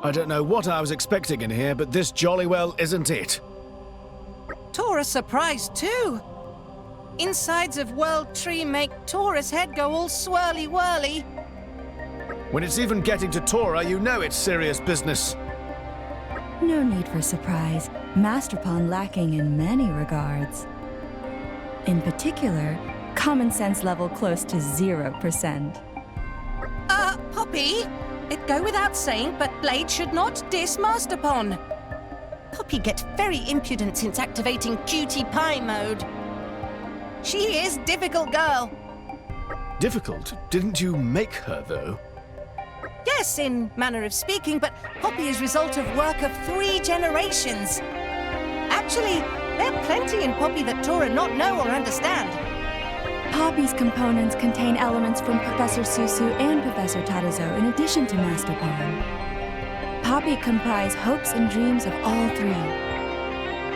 I don't know what I was expecting in here, but this jolly well isn't it. Tora's surprised too. Insides of World Tree make Tora's head go all swirly-whirly. When it's even getting to Tora, you know it's serious business. No need for surprise. Master Pawn lacking in many regards. In particular, common sense level close to 0%. Poppy, it go without saying, but Blade should not diss Master Pawn. Poppy gets very impudent since activating Cutie Pie mode. She is difficult girl. Difficult? Didn't you make her, though? Yes, in manner of speaking, but Poppy is result of work of 3 generations. Actually, there are plenty in Poppy that Tora not know or understand. Poppy's components contain elements from Professor Susu and Professor Tadazo in addition to Master Pawn. Poppy comprise hopes and dreams of all 3.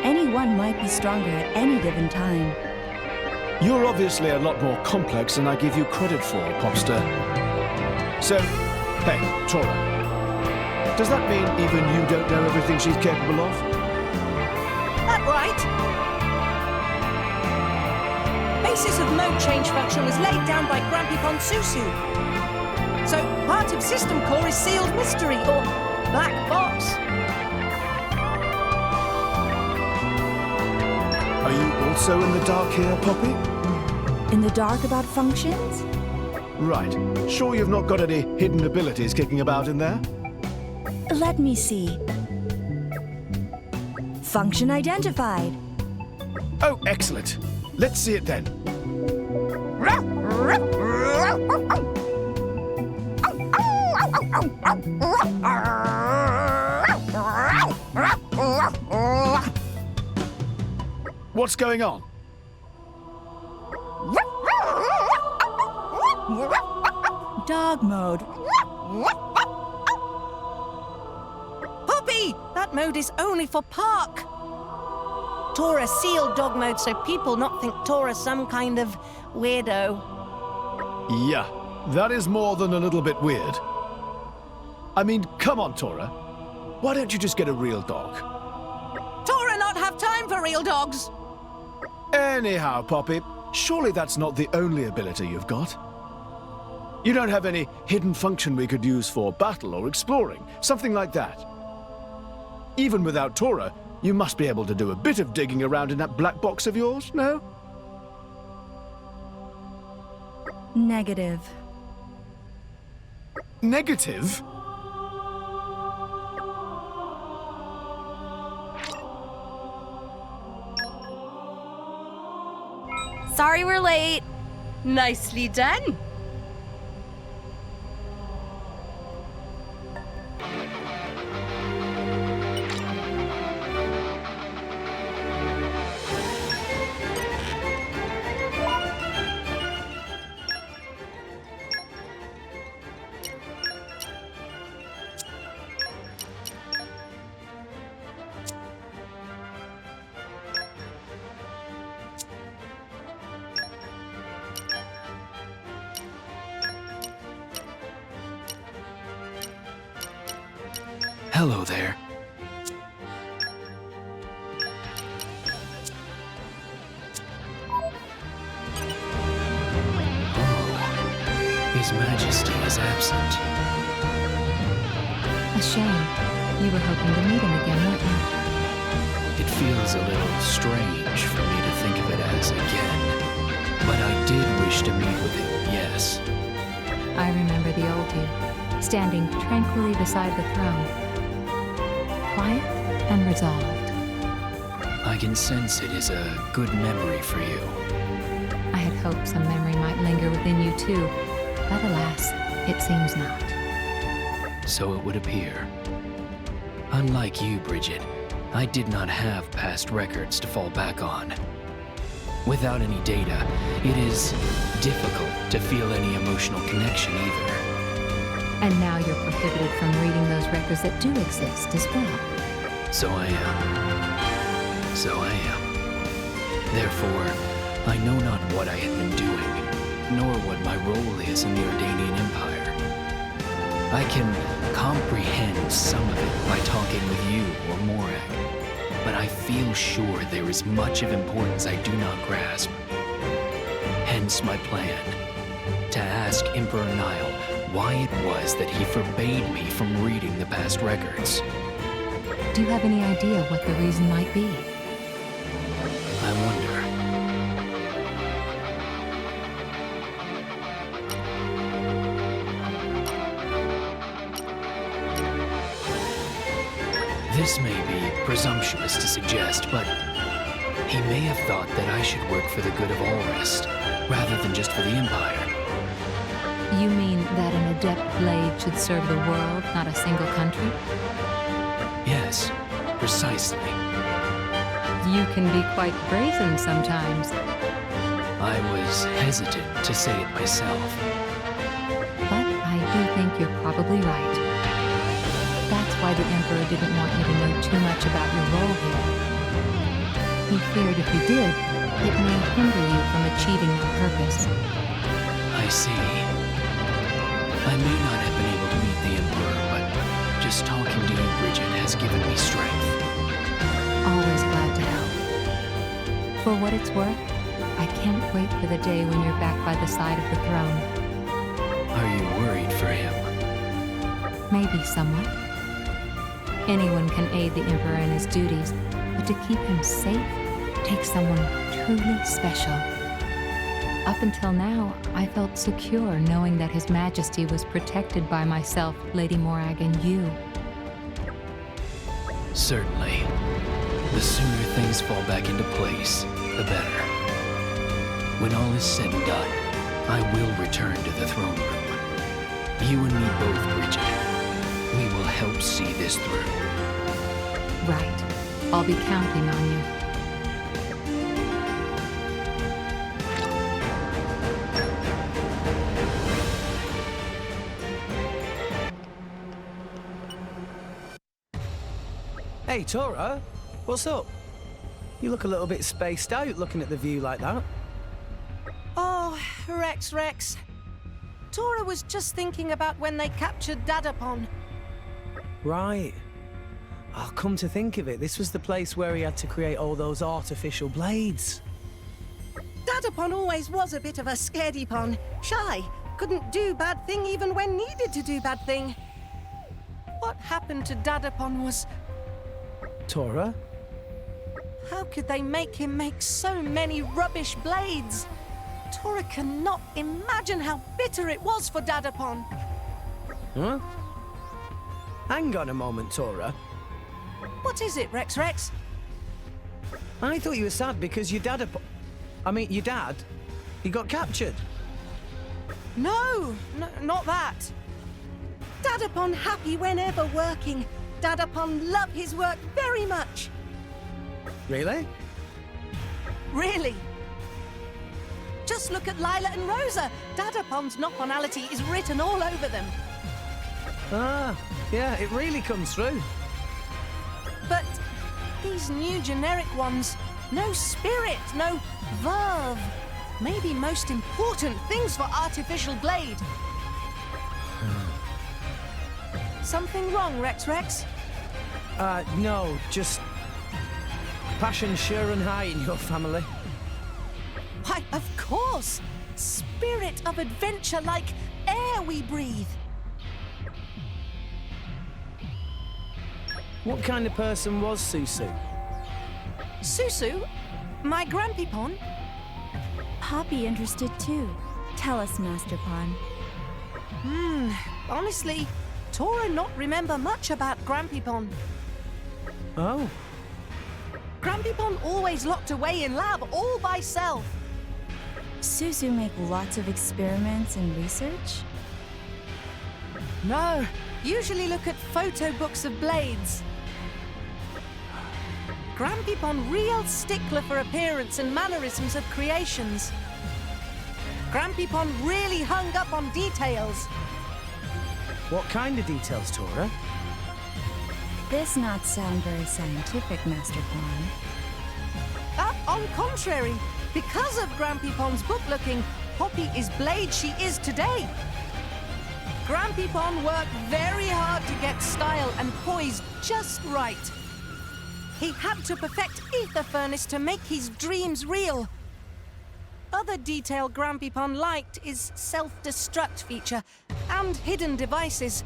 Any one might be stronger at any given time. You're obviously a lot more complex than I give you credit for, Popster. So, hey, Tora. Does that mean even you don't know everything she's capable of? That right? Basis of mode change function was laid down by Grumpy Pon Susu. So, part of system core is sealed mystery, or black box. Are you also in the dark here, Poppy? In the dark about functions? Right. Sure you've not got any hidden abilities kicking about in there? Let me see. Function identified. Oh, excellent. Let's see it then. What's going on? Dog mode. Poppy! That mode is only for park. Tora sealed dog mode so people not think Tora's some kind of weirdo. Yeah, that is more than a little bit weird. I mean, come on, Tora. Why don't you just get a real dog? Tora not have time for real dogs. Anyhow, Poppy, surely that's not the only ability you've got. You don't have any hidden function we could use for battle or exploring, something like that. Even without Tora, you must be able to do a bit of digging around in that black box of yours, no? Negative. Negative? Sorry we're late. Nicely done. Hello there. His Majesty is absent. A shame. You were hoping to meet him again, weren't you? It feels a little strange for me to think of it as again. But I did wish to meet with him, yes. I remember the old you, standing tranquilly beside the throne. Quiet and resolved. I can sense it is a good memory for you. I had hoped some memory might linger within you too, but alas, it seems not. So it would appear. Unlike you, Bridget, I did not have past records to fall back on. Without any data, it is difficult to feel any emotional connection either. And now you're prohibited from reading those records that do exist as well. So I am. So I am. Therefore, I know not what I had been doing, nor what my role is in the Ardanian Empire. I can comprehend some of it by talking with you or Morag, but I feel sure there is much of importance I do not grasp. Hence my plan, to ask Emperor Nile why it was that he forbade me from reading the past records. Do you have any idea what the reason might be? I wonder. This may be presumptuous to suggest, but he may have thought that I should work for the good of all rest, rather than just for the Empire. You mean that an adept blade should serve the world, not a single country? Yes, precisely. You can be quite brazen sometimes. I was hesitant to say it myself. But I do think you're probably right. That's why the Emperor didn't want you to know too much about your role here. He feared if you did, it may hinder you from achieving your purpose. I see. I may not have been able to meet the Emperor, but just talking to you, Bridget, has given me strength. Always glad to help. For what it's worth, I can't wait for the day when you're back by the side of the throne. Are you worried for him? Maybe somewhat. Anyone can aid the Emperor in his duties, but to keep him safe takes someone truly special. Up until now, I felt secure knowing that His Majesty was protected by myself, Lady Morag, and you. Certainly. The sooner things fall back into place, the better. When all is said and done, I will return to the throne room. You and me both, Bridget. We will help see this through. Right. I'll be counting on you. Hey, Tora, what's up? You look a little bit spaced out looking at the view like that. Oh, Rex. Tora was just thinking about when they captured Dadapon. Right. Oh, come to think of it, this was the place where he had to create all those artificial blades. Dadapon always was a bit of a scaredy-pon. Shy. Couldn't do bad thing even when needed to do bad thing. What happened to Dadapon was... Tora? How could they make him make so many rubbish blades? Tora cannot imagine how bitter it was for Dadapon. Huh? Hang on a moment, Tora. What is it, Rex? I thought you were sad because your dad... your dad, he got captured. No, not that. Dadapon happy whenever working. Dadapon love his work very much. Really? Really? Just look at Lila and Rosa. Dadapon's noconality is written all over them. Ah, yeah, it really comes through. But these new generic ones, no spirit, no verve. Maybe most important things for artificial blade. Something wrong, Rex? No, just... passion sure and high in your family. Why, of course! Spirit of adventure like air we breathe. What kind of person was Susu? Susu? My Grampipon? Poppy interested too. Tell us, Master Pon. Honestly, Tora not remember much about Grampipon. Oh. Grampipon always locked away in lab all by self. Susu make lots of experiments and research? No, usually look at photo books of blades. Grampipon real stickler for appearance and mannerisms of creations. Grampipon really hung up on details. What kind of details, Tora? This not sound very scientific, Master Pon. On contrary, because of Grampipon's book looking, Poppy is blade she is today. Grampy Pon worked very hard to get style and poise just right. He had to perfect Ether Furnace to make his dreams real. Other detail Grampy Pon liked is self-destruct feature and hidden devices.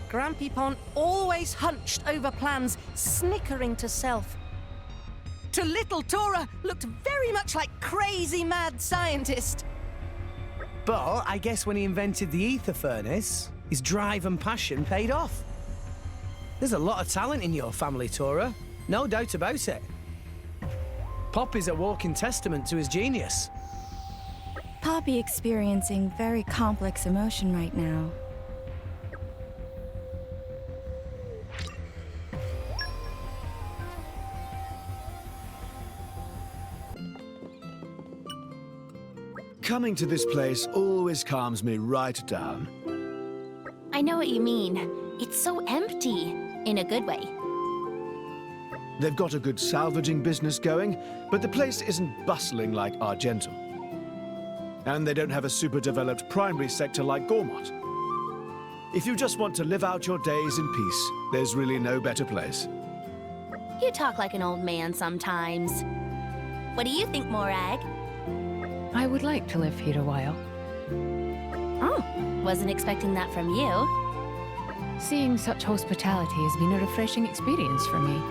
Grampy Pon always hunched over plans, snickering to self. To little Tora, looked very much like crazy mad scientist. But I guess when he invented the ether furnace, his drive and passion paid off. There's a lot of talent in your family, Tora. No doubt about it. Poppy's a walking testament to his genius. Poppy experiencing very complex emotion right now. Coming to this place always calms me right down. I know what you mean. It's so empty, in a good way. They've got a good salvaging business going, but the place isn't bustling like Argentum. And they don't have a super-developed primary sector like Gormott. If you just want to live out your days in peace, there's really no better place. You talk like an old man sometimes. What do you think, Morag? I would like to live here a while. Oh, wasn't expecting that from you. Seeing such hospitality has been a refreshing experience for me.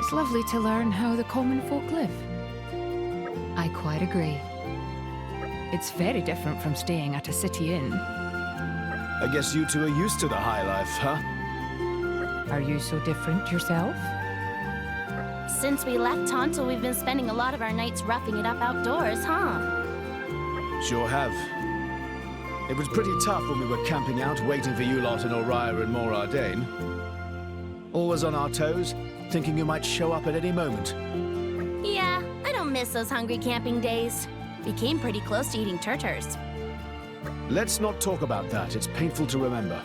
It's lovely to learn how the common folk live. I quite agree. It's very different from staying at a city inn. I guess you two are used to the high life, huh? Are you so different yourself? Since we left Tonto, we've been spending a lot of our nights roughing it up outdoors, huh? Sure have. It was pretty tough when we were camping out, waiting for you lot in Oriah and Morardane. Always on our toes, thinking you might show up at any moment. Yeah, I don't miss those hungry camping days. We came pretty close to eating turturs. Let's not talk about that. It's painful to remember.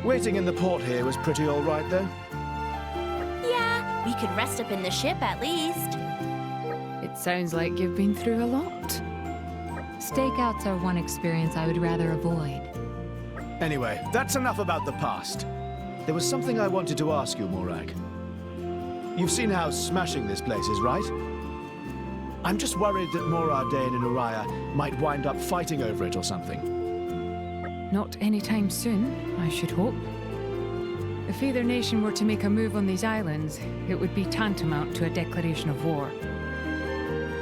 Waiting in the port here was pretty all right, though. Yeah, we could rest up in the ship at least. It sounds like you've been through a lot. Stakeouts are one experience I would rather avoid. Anyway, that's enough about the past. There was something I wanted to ask you, Morag. You've seen how smashing this place is, right? I'm just worried that Morardane and Oriah might wind up fighting over it or something. Not anytime soon, I should hope. If either nation were to make a move on these islands, it would be tantamount to a declaration of war.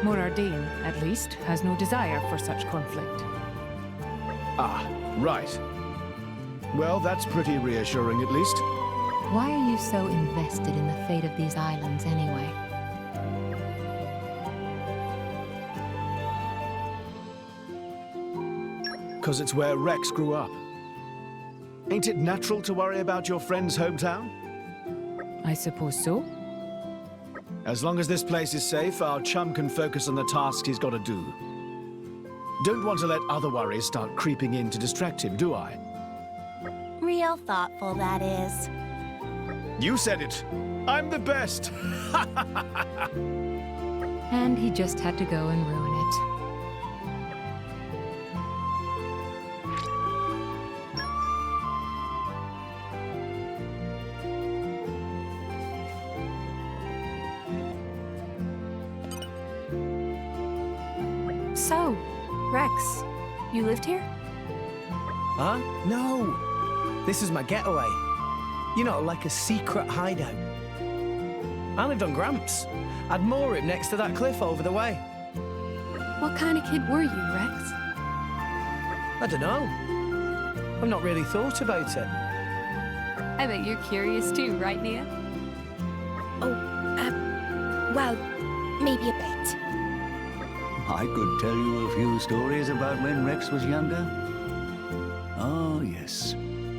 Morardane, at least, has no desire for such conflict. Ah, right. Well, that's pretty reassuring, at least. Why are you so invested in the fate of these islands, anyway? Because it's where Rex grew up. Ain't it natural to worry about your friend's hometown? I suppose so. As long as this place is safe, our chum can focus on the tasks he's got to do. Don't want to let other worries start creeping in to distract him, do I? Real thoughtful, that is. You said it. I'm the best. And he just had to go and ruin it. So, Rex, you lived here? Huh? No. This is my getaway. You know, like a secret hideout. I lived on Gramps. I'd moor him next to that cliff over the way. What kind of kid were you, Rex? I don't know. I've not really thought about it. I bet you're curious too, right, Nia? Well, maybe a bit. I could tell you a few stories about when Rex was younger. Oh, yes.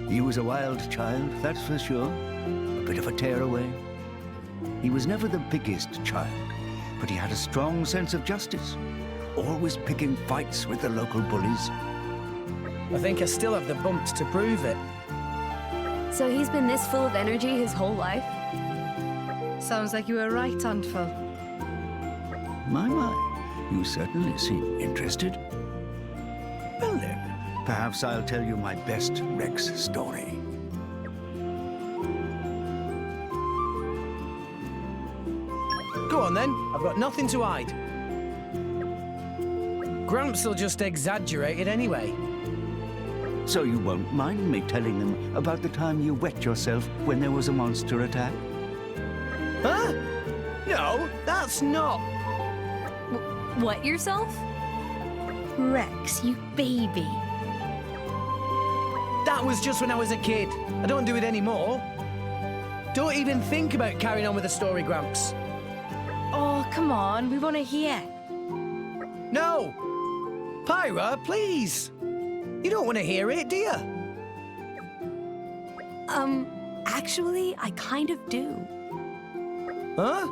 He was a wild child, that's for sure. A bit of a tearaway. He was never the biggest child, but he had a strong sense of justice. Always picking fights with the local bullies. I think I still have the bumps to prove it. So he's been this full of energy his whole life? Sounds like you were right, Antful. My, you certainly seem interested. Well then, perhaps I'll tell you my best Rex story. Go on then, I've got nothing to hide. Gramps will just exaggerate it anyway. So you won't mind me telling them about the time you wet yourself when there was a monster attack? Huh? No, that's not. What yourself? Rex, you baby. That was just when I was a kid. I don't do it anymore. Don't even think about carrying on with the story, Gramps. Oh, come on, we want to hear. No! Pyra, please! You don't want to hear it, do you? Actually, I kind of do. Huh?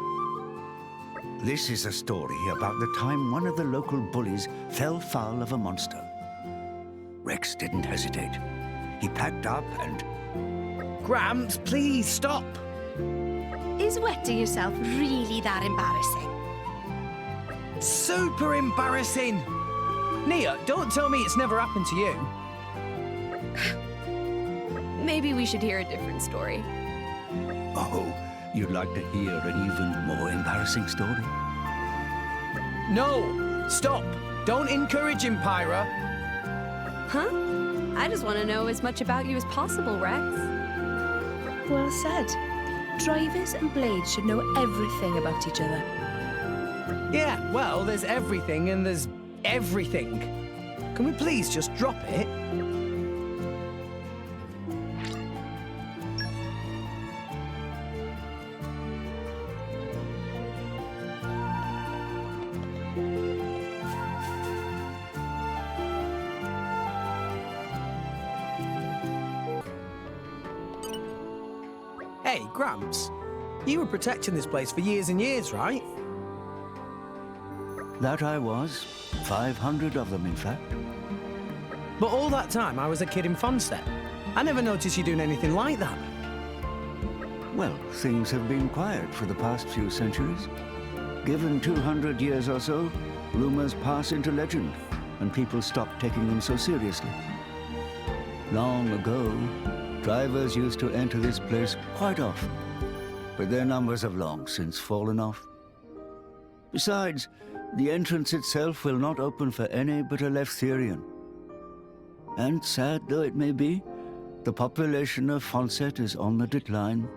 This is a story about the time one of the local bullies fell foul of a monster. Rex didn't hesitate. He packed up and... Gramps, please stop. Is wetting yourself really that embarrassing? Super embarrassing. Nia, don't tell me it's never happened to you. Maybe we should hear a different story. Oh, you'd like to hear an even more embarrassing story? No! Stop! Don't encourage him, Pyra. Huh? I just want to know as much about you as possible, Rex. Well said. Drivers and blades should know everything about each other. Yeah, well, there's everything and there's everything. Can we please just drop it? Hey, Gramps, you were protecting this place for years and years, right? That I was. 500 of them, in fact. But all that time, I was a kid in Fonset. I never noticed you doing anything like that. Well, things have been quiet for the past few centuries. Given 200 years or so, rumors pass into legend, and people stop taking them so seriously. Long ago, drivers used to enter this place quite often, but their numbers have long since fallen off. Besides, the entrance itself will not open for any but a Leftherian. And sad though it may be, the population of Fonset is on the decline.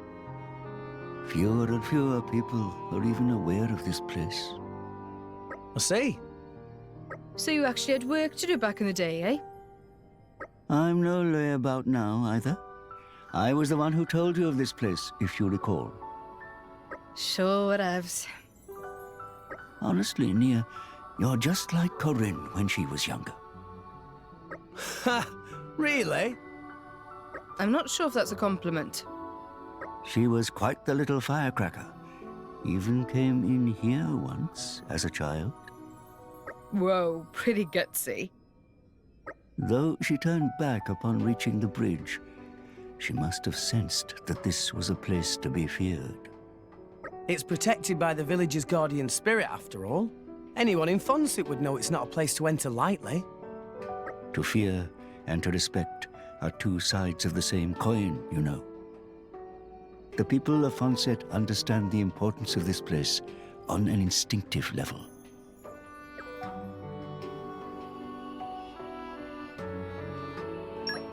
Fewer and fewer people are even aware of this place. I see. So you actually had work to do back in the day, eh? I'm no layabout now, either. I was the one who told you of this place, if you recall. Sure, whatevs. Honestly, Nia, you're just like Corinne when she was younger. Ha! Really? I'm not sure if that's a compliment. She was quite the little firecracker. Even came in here once as a child. Whoa, pretty gutsy. Though she turned back upon reaching the bridge, she must have sensed that this was a place to be feared. It's protected by the village's guardian spirit, after all. Anyone in Fonset would know it's not a place to enter lightly. To fear and to respect are two sides of the same coin, you know. The people of Fonset understand the importance of this place on an instinctive level.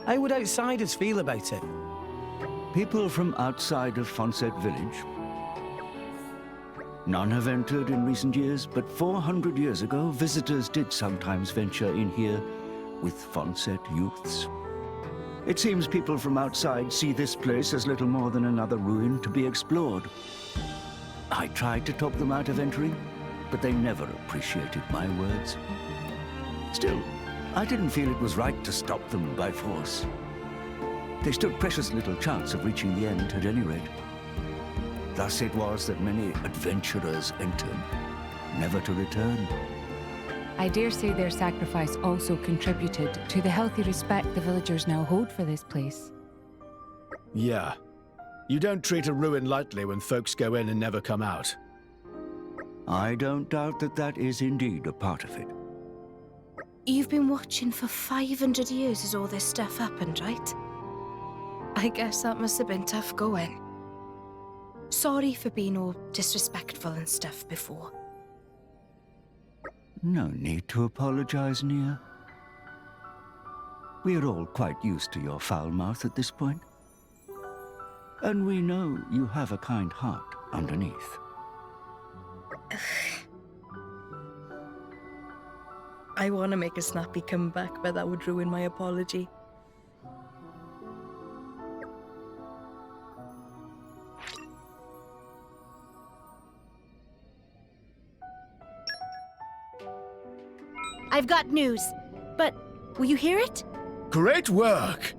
How would outsiders feel about it? People from outside of Fonset village. None have entered in recent years, but 400 years ago, visitors did sometimes venture in here with Fonset youths. It seems people from outside see this place as little more than another ruin to be explored. I tried to talk them out of entering, but they never appreciated my words. Still, I didn't feel it was right to stop them by force. They stood precious little chance of reaching the end at any rate. Thus it was that many adventurers entered, never to return. I dare say their sacrifice also contributed to the healthy respect the villagers now hold for this place. Yeah. You don't treat a ruin lightly when folks go in and never come out. I don't doubt that that is indeed a part of it. You've been watching for 500 years as all this stuff happened, right? I guess that must have been tough going. Sorry for being all disrespectful and stuff before. No need to apologize, Nia. We're all quite used to your foul mouth at this point. And we know you have a kind heart underneath. I want to make a snappy comeback, but that would ruin my apology. I've got news. But will you hear it? Great work!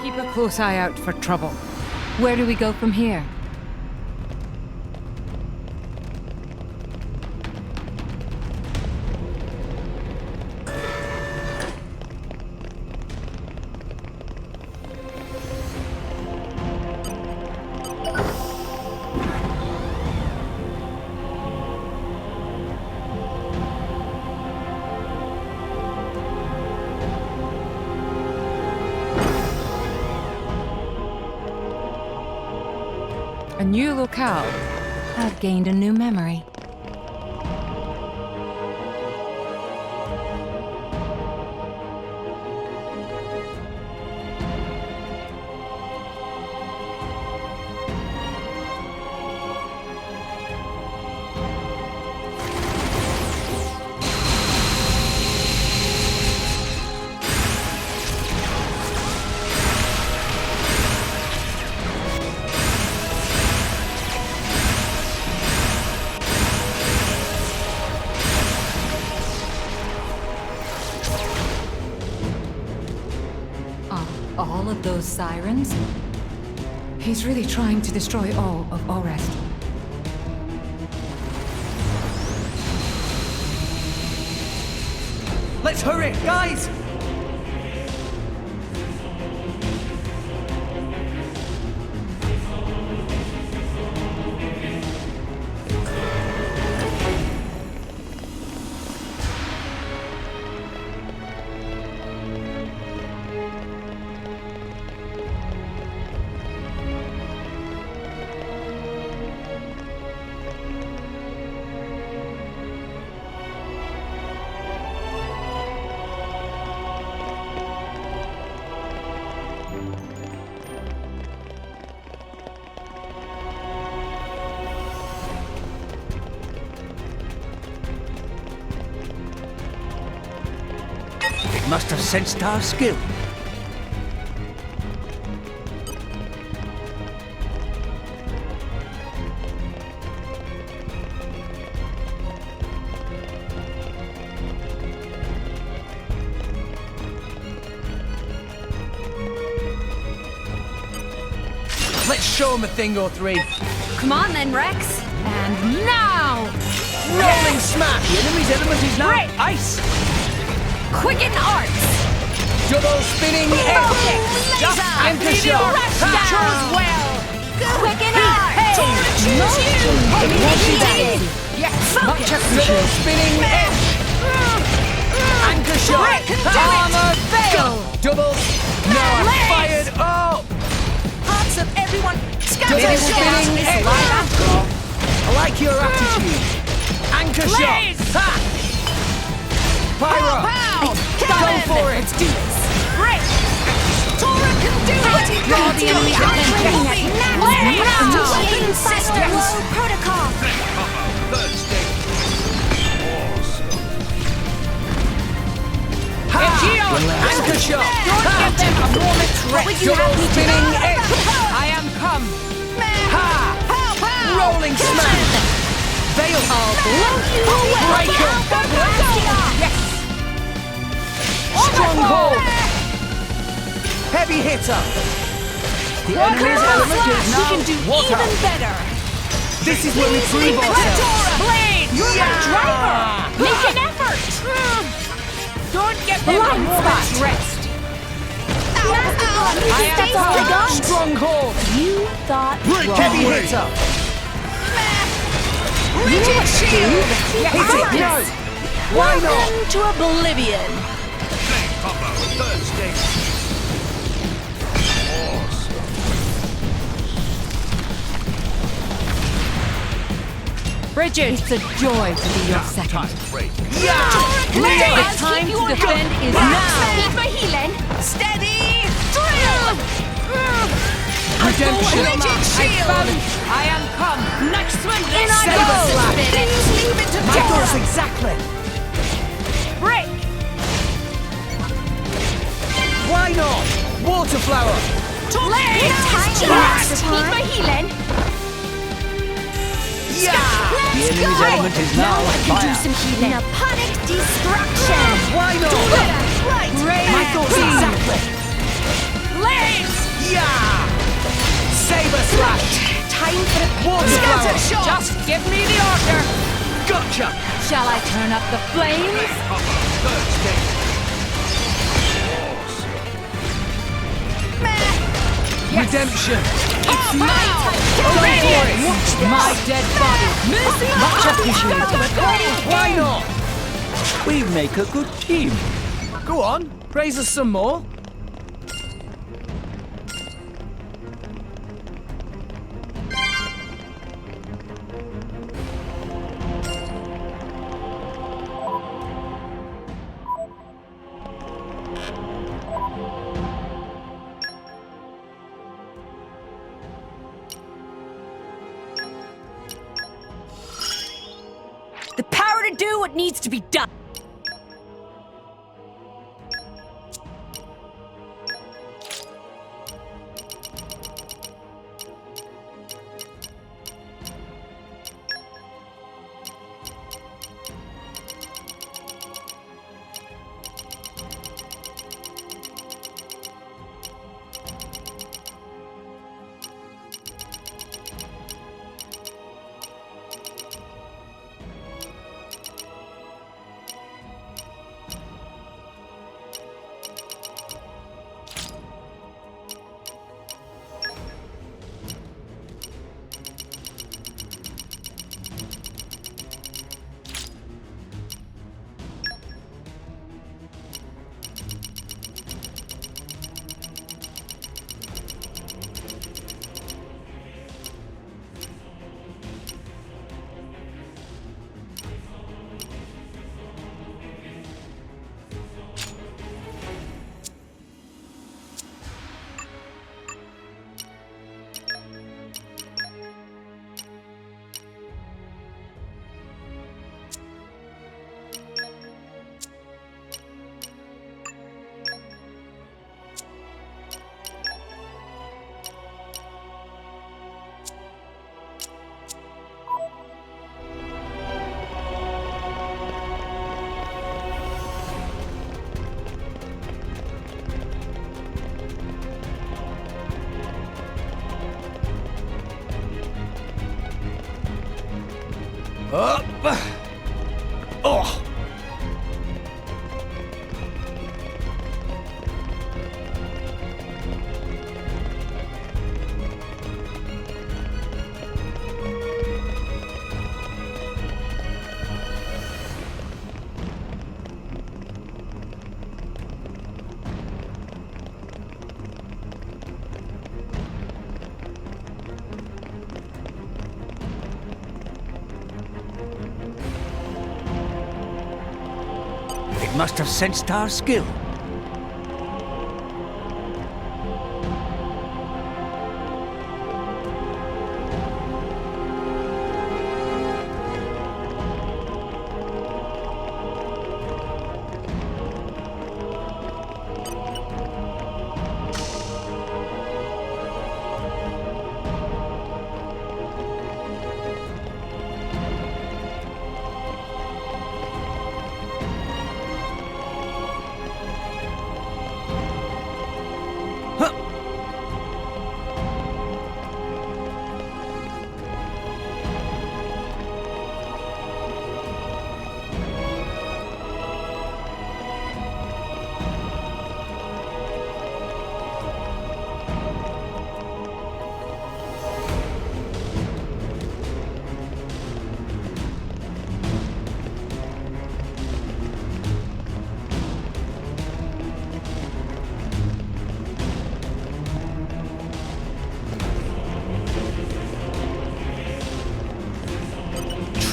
Keep a close eye out for trouble. Where do we go from here? A new locale. I've gained a new memory. All of those sirens? He's really trying to destroy all of Orest. Let's hurry, guys! It must have sensed our skill. Let's show him a thing or three. Come on then, Rex. And now! Rolling smash! The enemy's element is now Right. ice! Quicken arts! Double spinning edge! Just anchor shot! Chose well! Quicken arts! Yes! Much double spinning edge! Anchor shot! Armor fail! Double! Now I fired up! Hearts of everyone Double scattered. spinning edge! I like your attitude! Anchor shot! Ha! Pyro! Go for it! Let's do this. Great! Tora can do it! Draw the enemy Weapon systems! Protocol! Ha! Anchor shot! Don't give them a moment's rest. Double spinning edge! I am come. Ha! Rolling smash! Veil! Breaker! Yes! Stronghold! Heavy hitter! The enemy's element is now water! Even better. This is where we prove ourselves! Blade! You're my driver! Make an effort! Don't get them a moment's rest. That's all I got! Stronghold! You thought Heavy hitter! Rigid shield! Hit it! No! Why not? To oblivion! Bridget, it's a joy to be your second. Yeah! The time to defend is now. Need my healing! Steady! Drill! Redemption! Rigid shield! I am come. Next one! In I Saber go! slash. Things leave it to My Tora! doors exactly! Break! Why not? Water flower! Need my healing! Yeah! The enemy's element is now fire. healing. Naponic destruction. Why not? Right! My thoughts exactly! Legs! Yeah! Saber slash! Time for the Water flower! shot! Just give me the order. Gotcha! Shall I turn up the flames? Redemption! It's my time. My dead body. Much appreciated. Why not? We make a good team. Go on, praise us some more. The power to do what needs to be done! It must have sensed our skill.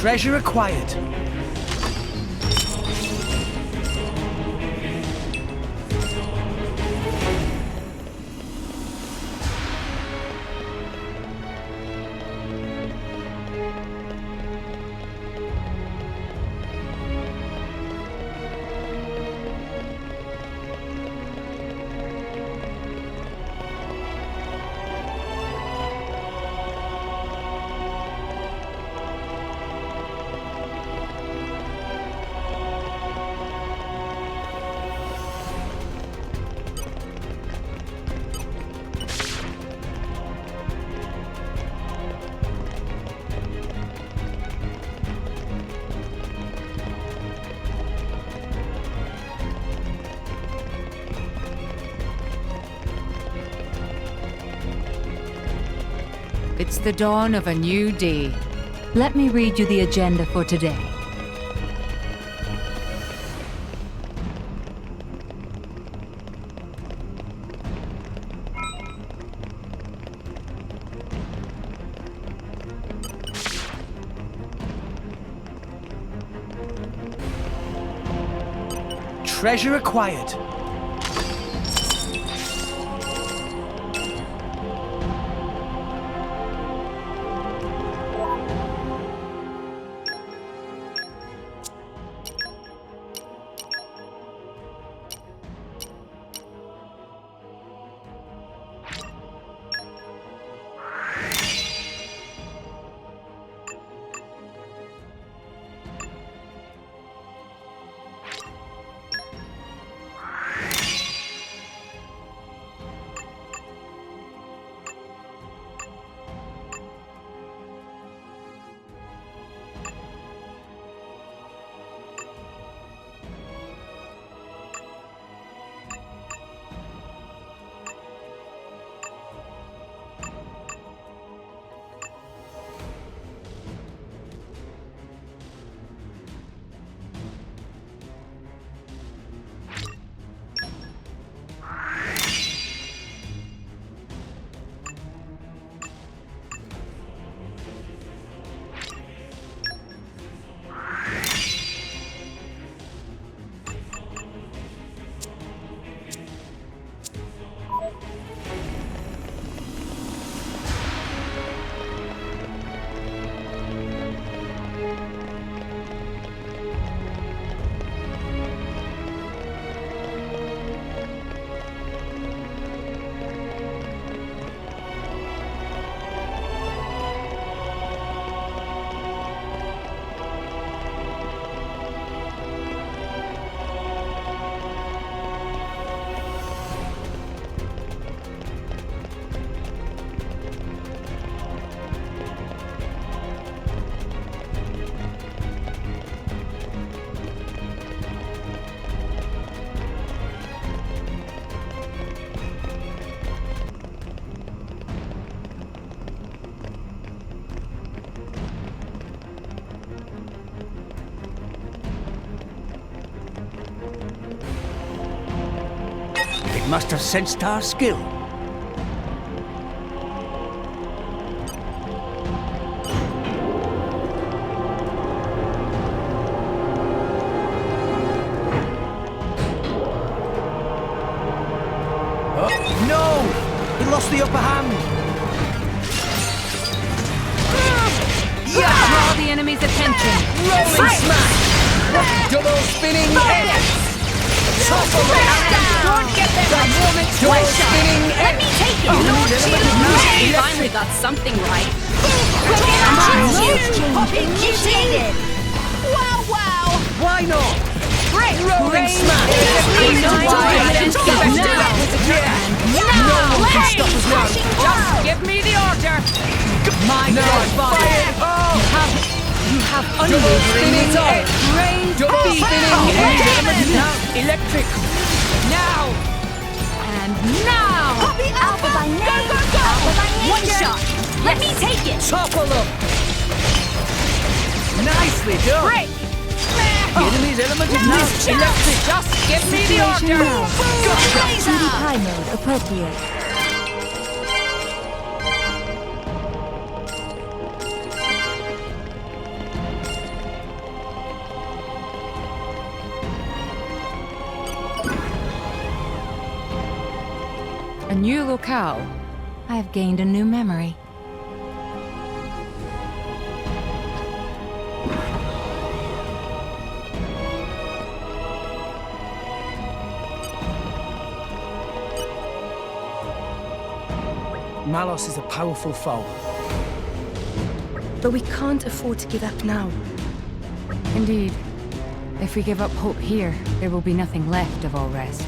Treasure acquired. It's the dawn of a new day. Let me read you the agenda for today. Treasure acquired. Must have sensed our skill. lost the upper hand. Draw the enemy's attention. Rolling smash. Double spinning head. Topple Don't get them a moment's Double pleasure. spinning Let head. me take it. Lord Yes. finally got something right. Poppy Mutated. Wow, wow. Why not? Great. Rolling smash. No one can stop us now. Just give me the order. My God, fire! Oh! You have Double spinning head. Rain Double spinning head. Now, electric. Now. And now! Alpha by name. Alpha by nature. One shot. Let me take it. Topple up. Nicely done. Break. Enemy's element is now electric. Just give me the Situation order. now. Laser. PewDiePie mode appropriate. A new locale. I have gained a new memory. Malos is a powerful foe. But we can't afford to give up now. Indeed. If we give up hope here, there will be nothing left of all rest.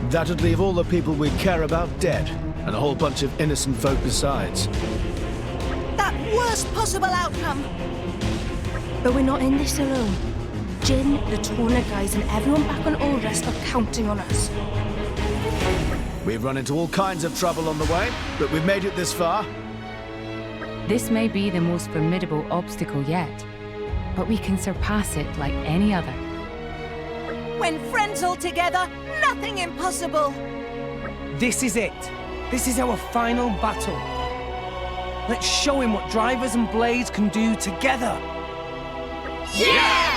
That'd leave all the people we care about dead, and a whole bunch of innocent folk besides. That worst possible outcome. But we're not in this alone. Jin, the Torna guys, and everyone back on All Rest are counting on us. We've run into all kinds of trouble on the way, but we've made it this far. This may be the most formidable obstacle yet, but we can surpass it like any other. When friends all together, nothing impossible. This is it. This is our final battle. Let's show him what drivers and blades can do together. Yeah!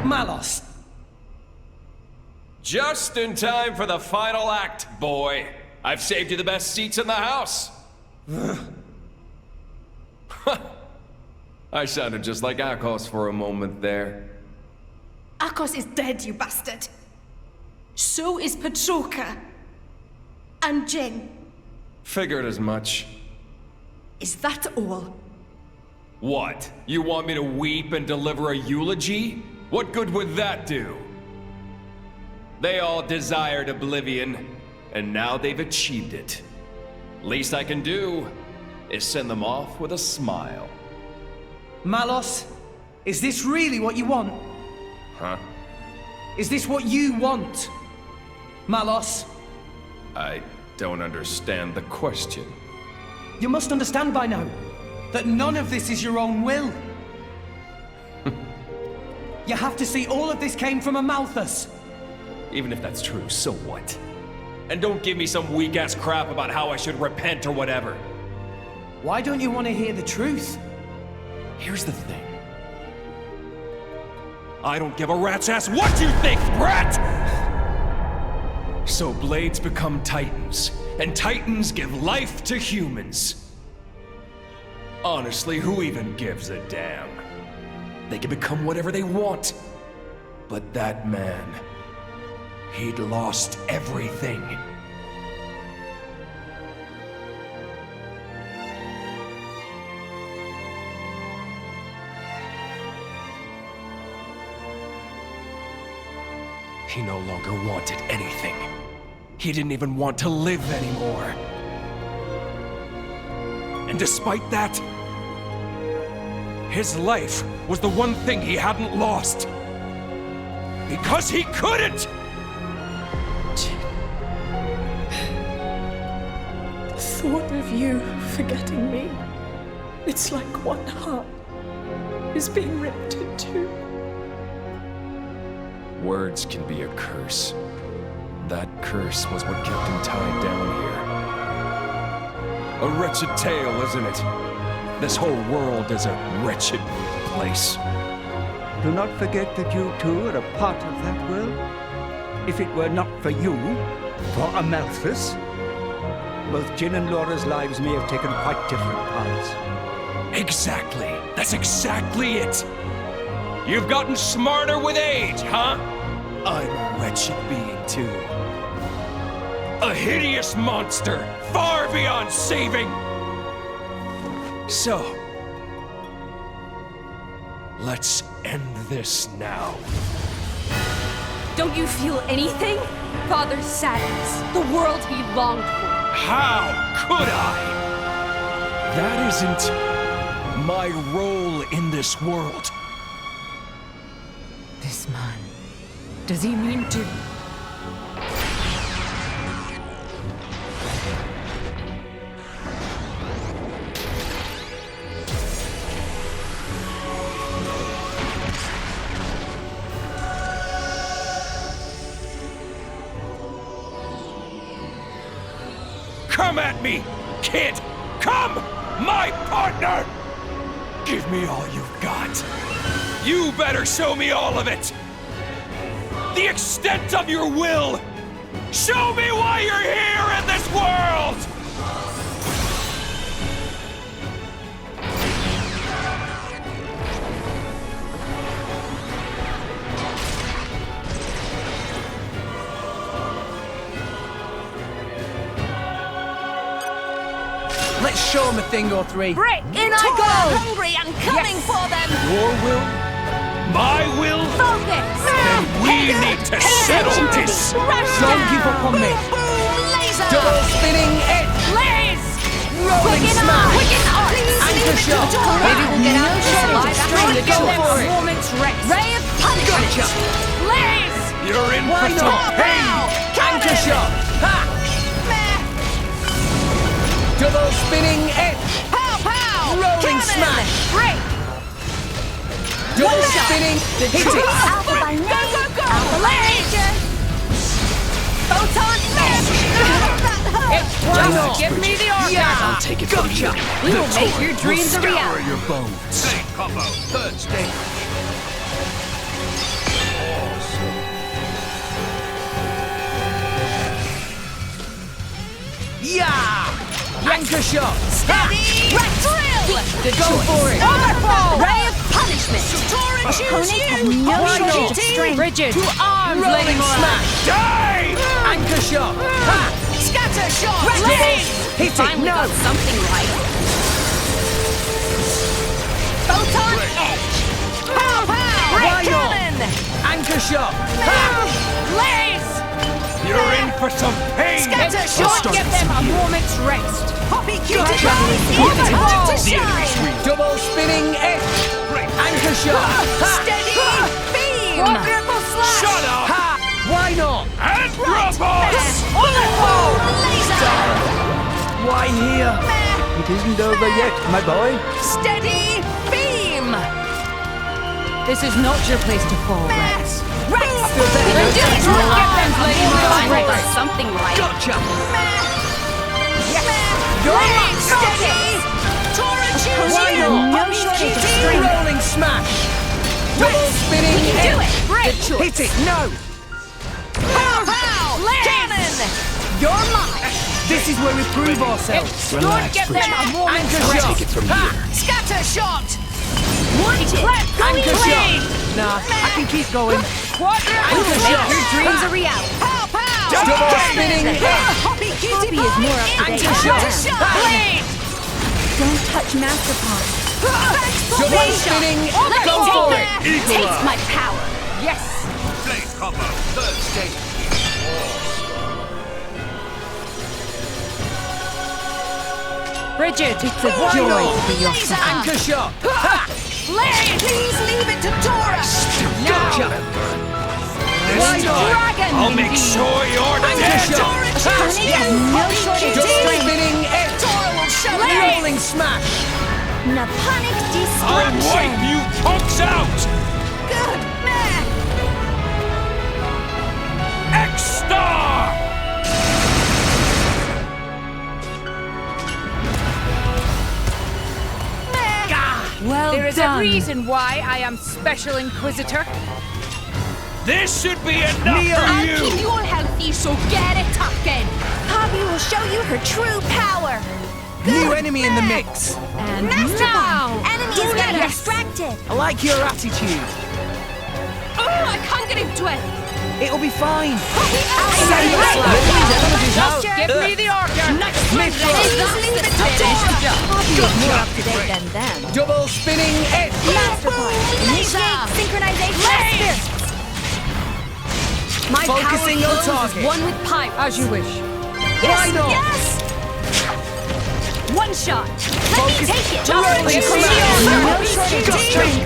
Malos! Just in time for the final act, boy. I've saved you the best seats in the house. I sounded just like Akos for a moment there. Akos is dead, you bastard. So is Petroka. And Jin. Figured as much. Is that all? What? You want me to weep and deliver a eulogy? What good would that do? They all desired oblivion, and now they've achieved it. Least I can do is send them off with a smile. Malos, is this really what you want? Huh? Is this what you want? Malos, I don't understand the question. you must understand by now that none of this is your own will. You have to see all of this came from a Malthus. Even if that's true, so what? And don't give me some weak-ass crap about how I should repent or whatever. Why don't you want to hear the truth? Here's the thing. I don't give a rat's ass what you think, brat! So blades become titans, and titans give life to humans. Honestly, who even gives a damn? They can become whatever they want. But that man, he'd lost everything. He no longer wanted anything. He didn't even want to live anymore. And despite that, his life was the one thing he hadn't lost. Because he couldn't! The thought of you forgetting me, it's like one heart is being ripped in two. Words can be a curse. That curse was what kept him tied down here. A wretched tale, isn't it? This whole world is a wretched place. Do not forget that you too are a part of that world. If it were not for you, for Amalthus, both Jin and Laura's lives may have taken quite different paths. Exactly. That's exactly it. You've gotten smarter with age, huh? I'm a wretched being too. A hideous monster, far beyond saving. So, let's end this now. Don't you feel anything? Father's sadness, the world he longed for. How could I? That isn't my role in this world. This man. Does he mean to... Come at me, kid! Come! My partner! Give me all you've got. You better show me all of it! The extent of your will! Show me why you're here in this world! Let's show him a thing or three. Break! In I go! Hungry and coming for them! Your will? My will? Focus! Then we need to settle this! Don't give up on me. Laser! Double spinning edge. Blaze! Rolling smash. Quicken arc! Anchor shot. Maybe we'll get out of this alive after we Go give them for a it. moment's rest. Ray of punishment! Blaze! You're in Why for some not? pain! Anchor shot. Ha! Double spinning edge. Pow, pow! Rolling Cannon! smash. Break! Double spinning. Hit it. Alpha by name. Go, go, go! Alpha Laser! Photon Mesh! That hurt! Why not? Give me the orgasm! Yeah. I'll take it from you. We will make your dreams a reality. your bones. Hey, combo, third stage. Yeah! Anchor shot. Steady! Drill! Go for it. Overflow! Ray of punishment! Opponents have no Why shortage not? of strength. Bridget! To arms, Rolling Lady Moran! smash. Die! Anchor shot. Ha! Scatter shot! Blaze! Hit it. Finally No. got something right. Photon edge! Pow, pow! Why Ray not? cannon! Anchor shot. Ha! Blaze! You're in for some pain! Scatter shot! Give them a moment's rest. Poppy cutie pie! Overflow! To shine! Double spinning edge. Anchor shot. Ha! Steady beam! Miracle slash! Shut up! Ha! Why not? Anthropos! Overflow! Laser! Why here? It isn't over yet, my boy. Steady beam! This is not your place to fall, Rex. Rex Still better than Get them playing with something right. Gotcha! Blade, steady! Tora, choose Why you! not? No shortage of strength. Rolling smash! Double spinning We can do it! Great! Hit it, no! Pow, pow! Cannon! You're mine! This is where we prove ourselves. Relax, Get Bridget. them a moment's Anchor rest. shot! Take it from Ha! here. Scatter shot! Wanted! Anchor shot! Nah, I can keep going. Anchor shot! Your dreams are reality. Pow, pow! Double spinning Hoppy cutie Poppy is more up to date Anchor than shot! them. Blade! Don't touch Master Pawn. Double spinning! Let Go me for take it! that! Taste my power! Yes. Blade combo, third stage. Bridget, it's a joy to be your Laser! Anchor shot! Ha! Blade! Please leave it to Tora! Gotcha! Why not? dragon. I'll make sure you're Anchor dead! shot! Ha! No shortage of Double strength. spinning Tora will show Rolling smash! Naponic I'll wipe destruction. you punks out! Good man! X-Star! Well There is a done. reason why I am Special Inquisitor. This should be enough Neo. for I'll you! keep you all healthy, so get it tucking! Poppy will show you her true power. New enemy in the mix. And Master now, Pawn! enemy is Do getting that. distracted. I like your attitude. Oh, I can't get into it! It'll be fine. Send it out. Give me the order. Mid Please leave it to Tora! Poppy is more up to date than them. Double spinning edge. Master Pawn, initiate synchronization of spirits. My Focusing power on flows target. as one with pipe. As you wish. Why not? Yes! One shot. Let me take it! Rolling smash. No shortage of strength.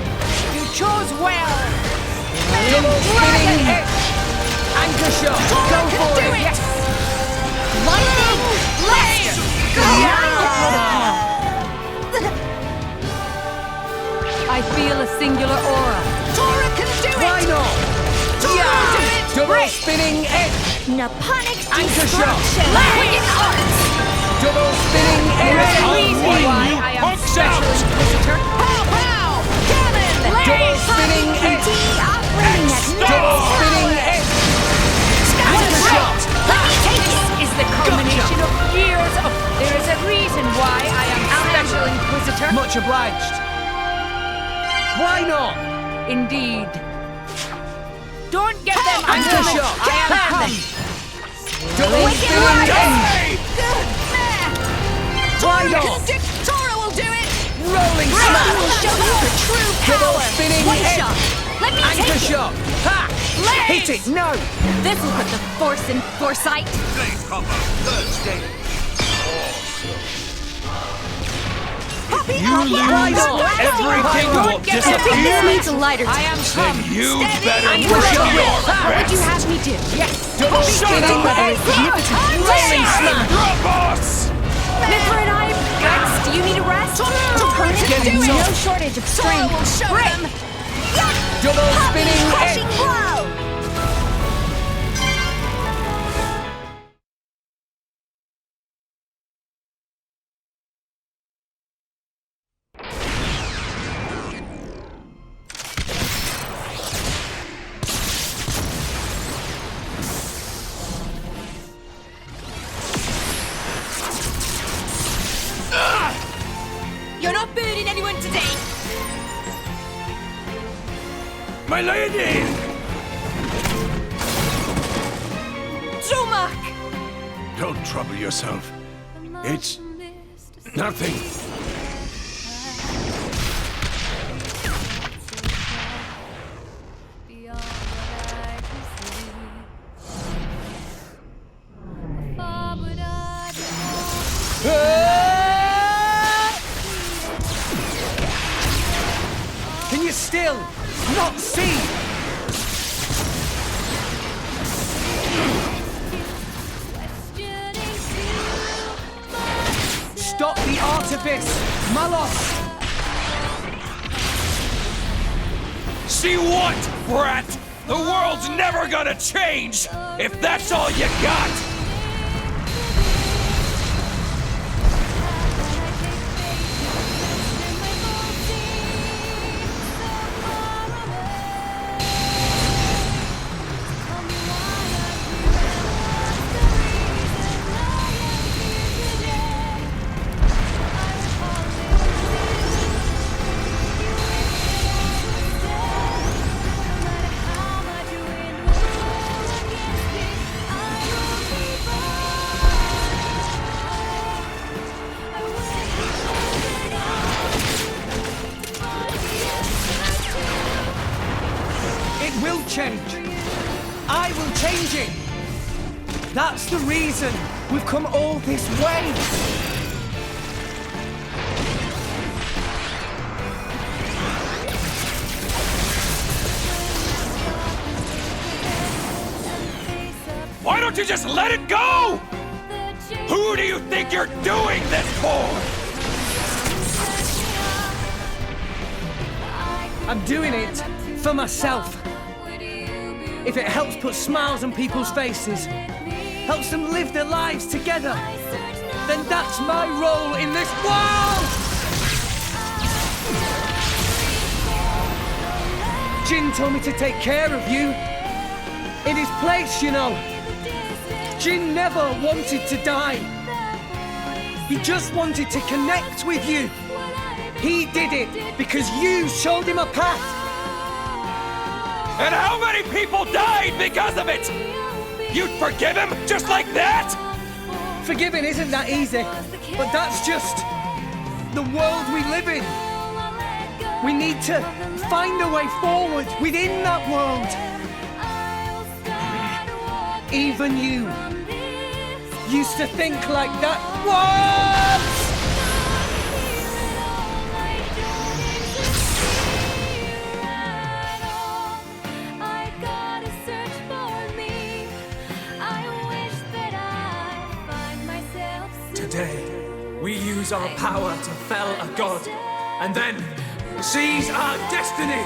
You chose well. Double spinning edge. Anchor shot. Go for it. Yes! Lightning! Blade! I feel a singular aura. Tora can do it! Why not? Tora will do it! Double spinning edge. Naponic Anchor shot. destruction. Wicked arts! Double spinning There is edge. a reason wipe why you I am punks Special out. Inquisitor. Pow, pow! Cannon! Double spinning edge. Operating at Double spinning edge. Anchor shot. Is the culmination of years of. There is a reason why I am Special Inquisitor. Much obliged. Why not? Indeed. Don't get them Anchor under. shot. I am Ha! coming. Double spinning edge. Good man! Why Tora not? can do Tora will do it! Rolling Will smash. show you her true Double power! spinning One edge. shot! Let me Anchor take it! shot. Ha! Hit it. No. This will put the force in foresight. Blade combo, third stage. Why not? Everything will This disappear! needs a lighter I am come. Then you Steady. better Anchor bring shot. your What would you best! have me do? Yes. Double spinning edge. Rolling smash. The boss! Mithra and I, Rex, do you need a rest? Opponent Getting has no tough. shortage of Tora strength. will show them! Double spinning Crushing edge. blow! You're not burning anyone today! My lady! Drumak! Don't trouble yourself. It's nothing. Can you still not see? Stop the artifice, Malos! See what, brat? The world's never gonna change if that's all you got! I will change it! That's the reason we've come all this way! Why don't you just let it go? Who do you think you're doing this for? I'm doing it for myself. If it helps put smiles on people's faces, helps them live their lives together, then that's my role in this world! Jin told me to take care of you. In his place, you know. Jin never wanted to die. He just wanted to connect with you. He did it because you showed him a path. And how many people died because of it? You'd forgive him just like that? Forgiving isn't that easy, but that's just the world we live in. We need to find a way forward within that world. Even you used to think like that once! Today, we use our power to fell a god, and then seize our destiny!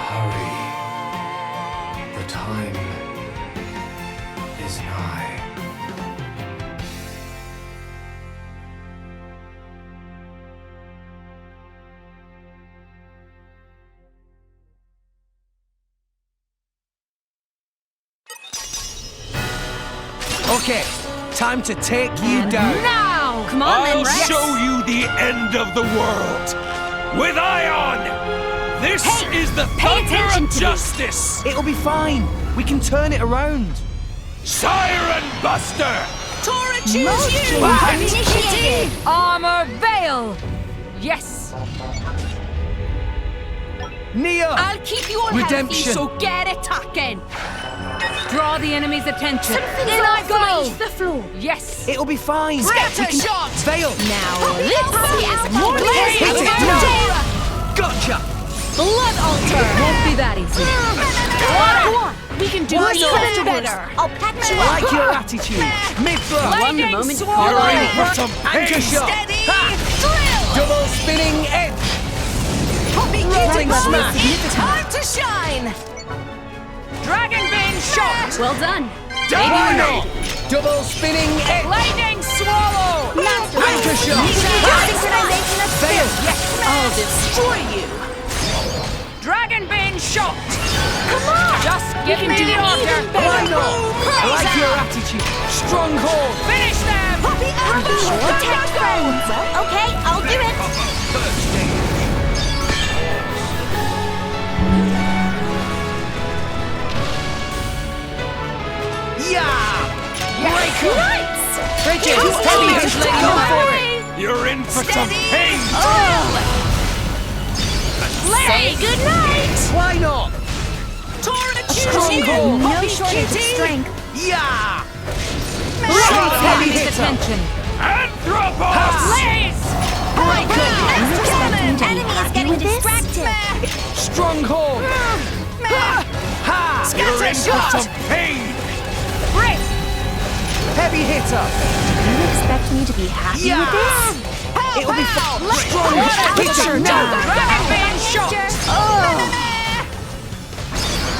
Hurry. The time is nigh. Okay, time to take you down. Now! Come on, I'll then, Rex. show you the end of the world! With Ion! This is the thunder of justice! It'll be fine. We can turn it around. Siren Buster! Tora, choose you! Initiated! Armor Veil! Yes! Neo! I'll keep you all healthy, Redemption. so get attacking! Draw the enemy's attention. Something's In I go! off the floor. Yes! It'll be fine. Scatter shot! Veil! Now this is more Hit it! Tora! Gotcha! Blood altar! Won't be that easy. Go on! We can do Why this not? better! I'll patch you I up! like your attitude. Mid-blow. Lightning swallow! You're in for some pain. anchor shot. Steady! Ha! Drill! Double spinning edge. Poppy Rolling Kitty smash. It's time to shine! Dragon Bane shot! Well done. Dino. Double spinning edge. Lightning swallow! Anchor shot. Veil. I'll destroy you! Dragon Bane shot! Come on! Just give me the order! Why not? I like your attitude. Stronghold. Finish them! Poppy Arrow! Attack go! Well, okay, I'll do it. First stage. Yeah! Breaker. Nice! Bridget, Just heavy let hit. me Go try. for it. You're in for some pain! Say goodnight! Why not? Tora, choose you! Stronghold. No Poppy shortage of Kitty! strength. Yeah! Draw the Heavy enemy's hitter. attention! Anthropos! Blaze! Breaker. Enemy is getting distracted. Stronghold. Ha! You're in for some pain! Break! Heavy hitter. You expect me to be happy Yeah! with this? It'll be fun. Stronghold. Hit it. Butcher down! Dragon Bane shot!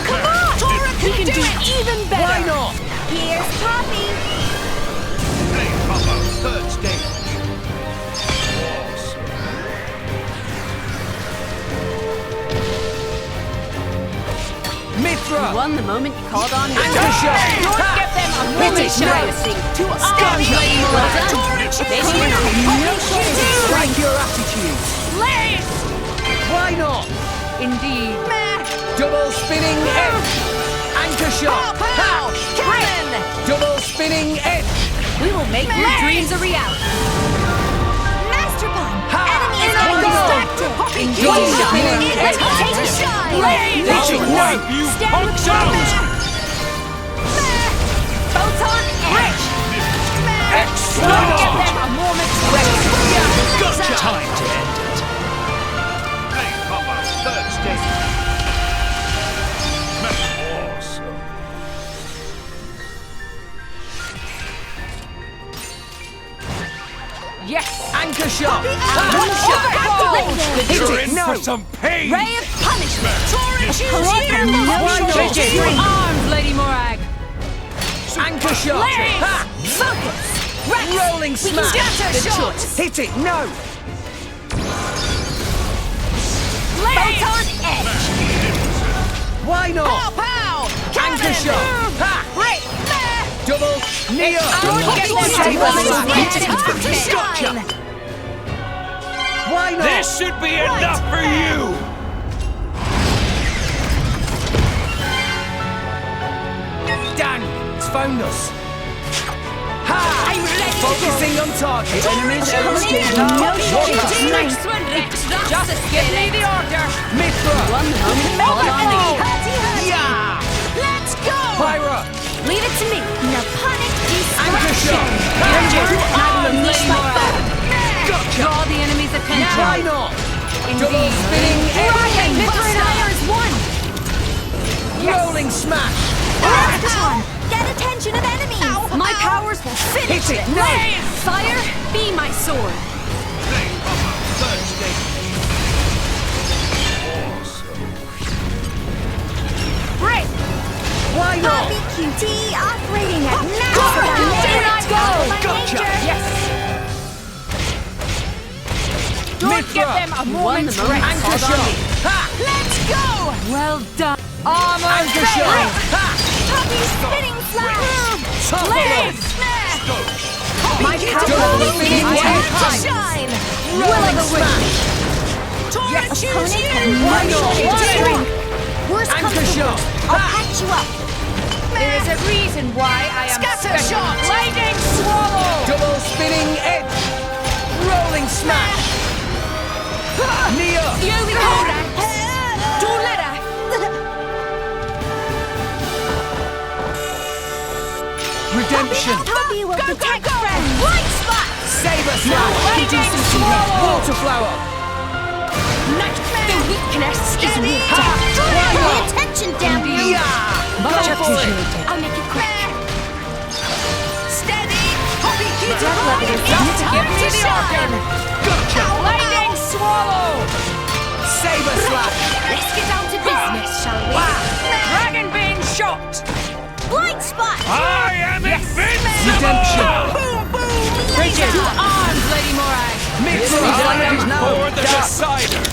Come on! Tora We can do even better! Why not? Here's Poppy. Third stage. Mithra! Won the moment you called on him. Anchor shot! Don't Ha! give them a Hit moment it, to no! sing. To Steady, Lady Morgan. Like your attitude. Blaze! Why not? Indeed. Double spinning edge. Anchor shot. Ha! Cannon! Double spinning edge. We will make your dreams a reality. Master Bomb. Ha! Enemy distracted. Double spinning edge. Blaze! Stand with Poppy. Photon edge! X. Don't give them a moment's rest. Gotcha! Time to end it. Third stage. Awesome. Yes! Anchor shot. Overhaul! Hit it. No. some pain! Ray of punishment! Why not? To arms, Lady Morag! Anchor shot. Blaze! Ha! Focus! Rex! Rolling smash. Scatter The shot! choice. Hit it. No. Photon edge! Why not? Pow! Anchor shot. Ha! Double Neo. Gotcha! Why not? This should be enough for you! Dang! It's found us. Ha! Focusing on target. Enemies Next one, Rex! Just give me the order! Mithra. One moment, hold on me! Yeah! Let's go! Pyra. Leave it to me. Naponic Anchor shot. Lady Morag! Draw the enemy's attention! Why not? Double Indeed! spinning Dragon edge. Mithra and I are as one! Rolling smash. Get attention of enemies. My powers will finish Hit it. it! No. Fire, be my sword! Third stage. Break! Why not? Poppy QT operating at Do not go! Gotcha. Yes! Don't Mithra. give them a moment's rest! Anchor shot. Ha! Let's go! Well done! Armor Anchor shot. Ha! Poppy spinning flash. Blaze. My Double power spinning is edge. Shine! Rolling smash. Tora, choose you! Why not? Worst comes Anchor to shot. worst. I'll Ha! patch you up. There is a reason why I am Scatter special. shot. Lightning swallow! Double spinning edge. Rolling smash. Neo. You behold her! Don't let her! Redemption. Poppy will protect friends. Light spot! Saber slash. Lightning swallow! Water flower. Nightmare! The weakness is Steady! water! Pay attention down here. Yeah. Much Go for it. appreciated. I'll make it quick. Steady! Poppy keeps Just on! give It's me time to the shine! order! Gotcha. Lightning swallow! Saber slash. Let's get down to business, shall we? Dragon Bane shot! Blind spot. I am invincible! Redemption. Bridget! To arms, Lady Morag! Mithra. I am is now for the dark. decider!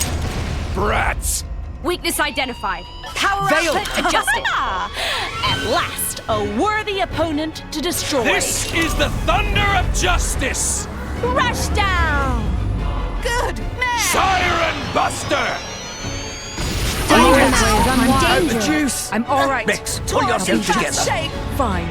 Brats! Weakness identified. Power Veil. output adjusted. At last, a worthy opponent to destroy. This is the thunder of justice! Rush down! Good! Siren Buster! Out the juice. I'm all right. Mix. Pull yourself together. Fine.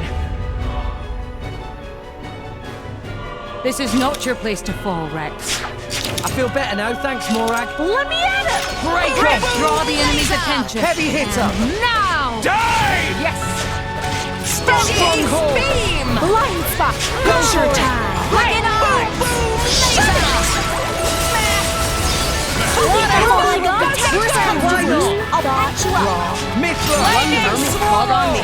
This is not your place to fall, Rex. I feel better now, thanks, Morag. Let me at it! Break Rex, off. draw the enemy's attention. Heavy hitter. Now! Die! Yes! Stronghold. Beam! Blind spot! Gosher time! Lightning arms! Worst comes to worst. I'll patch you up. Mithra. Lightning swallow!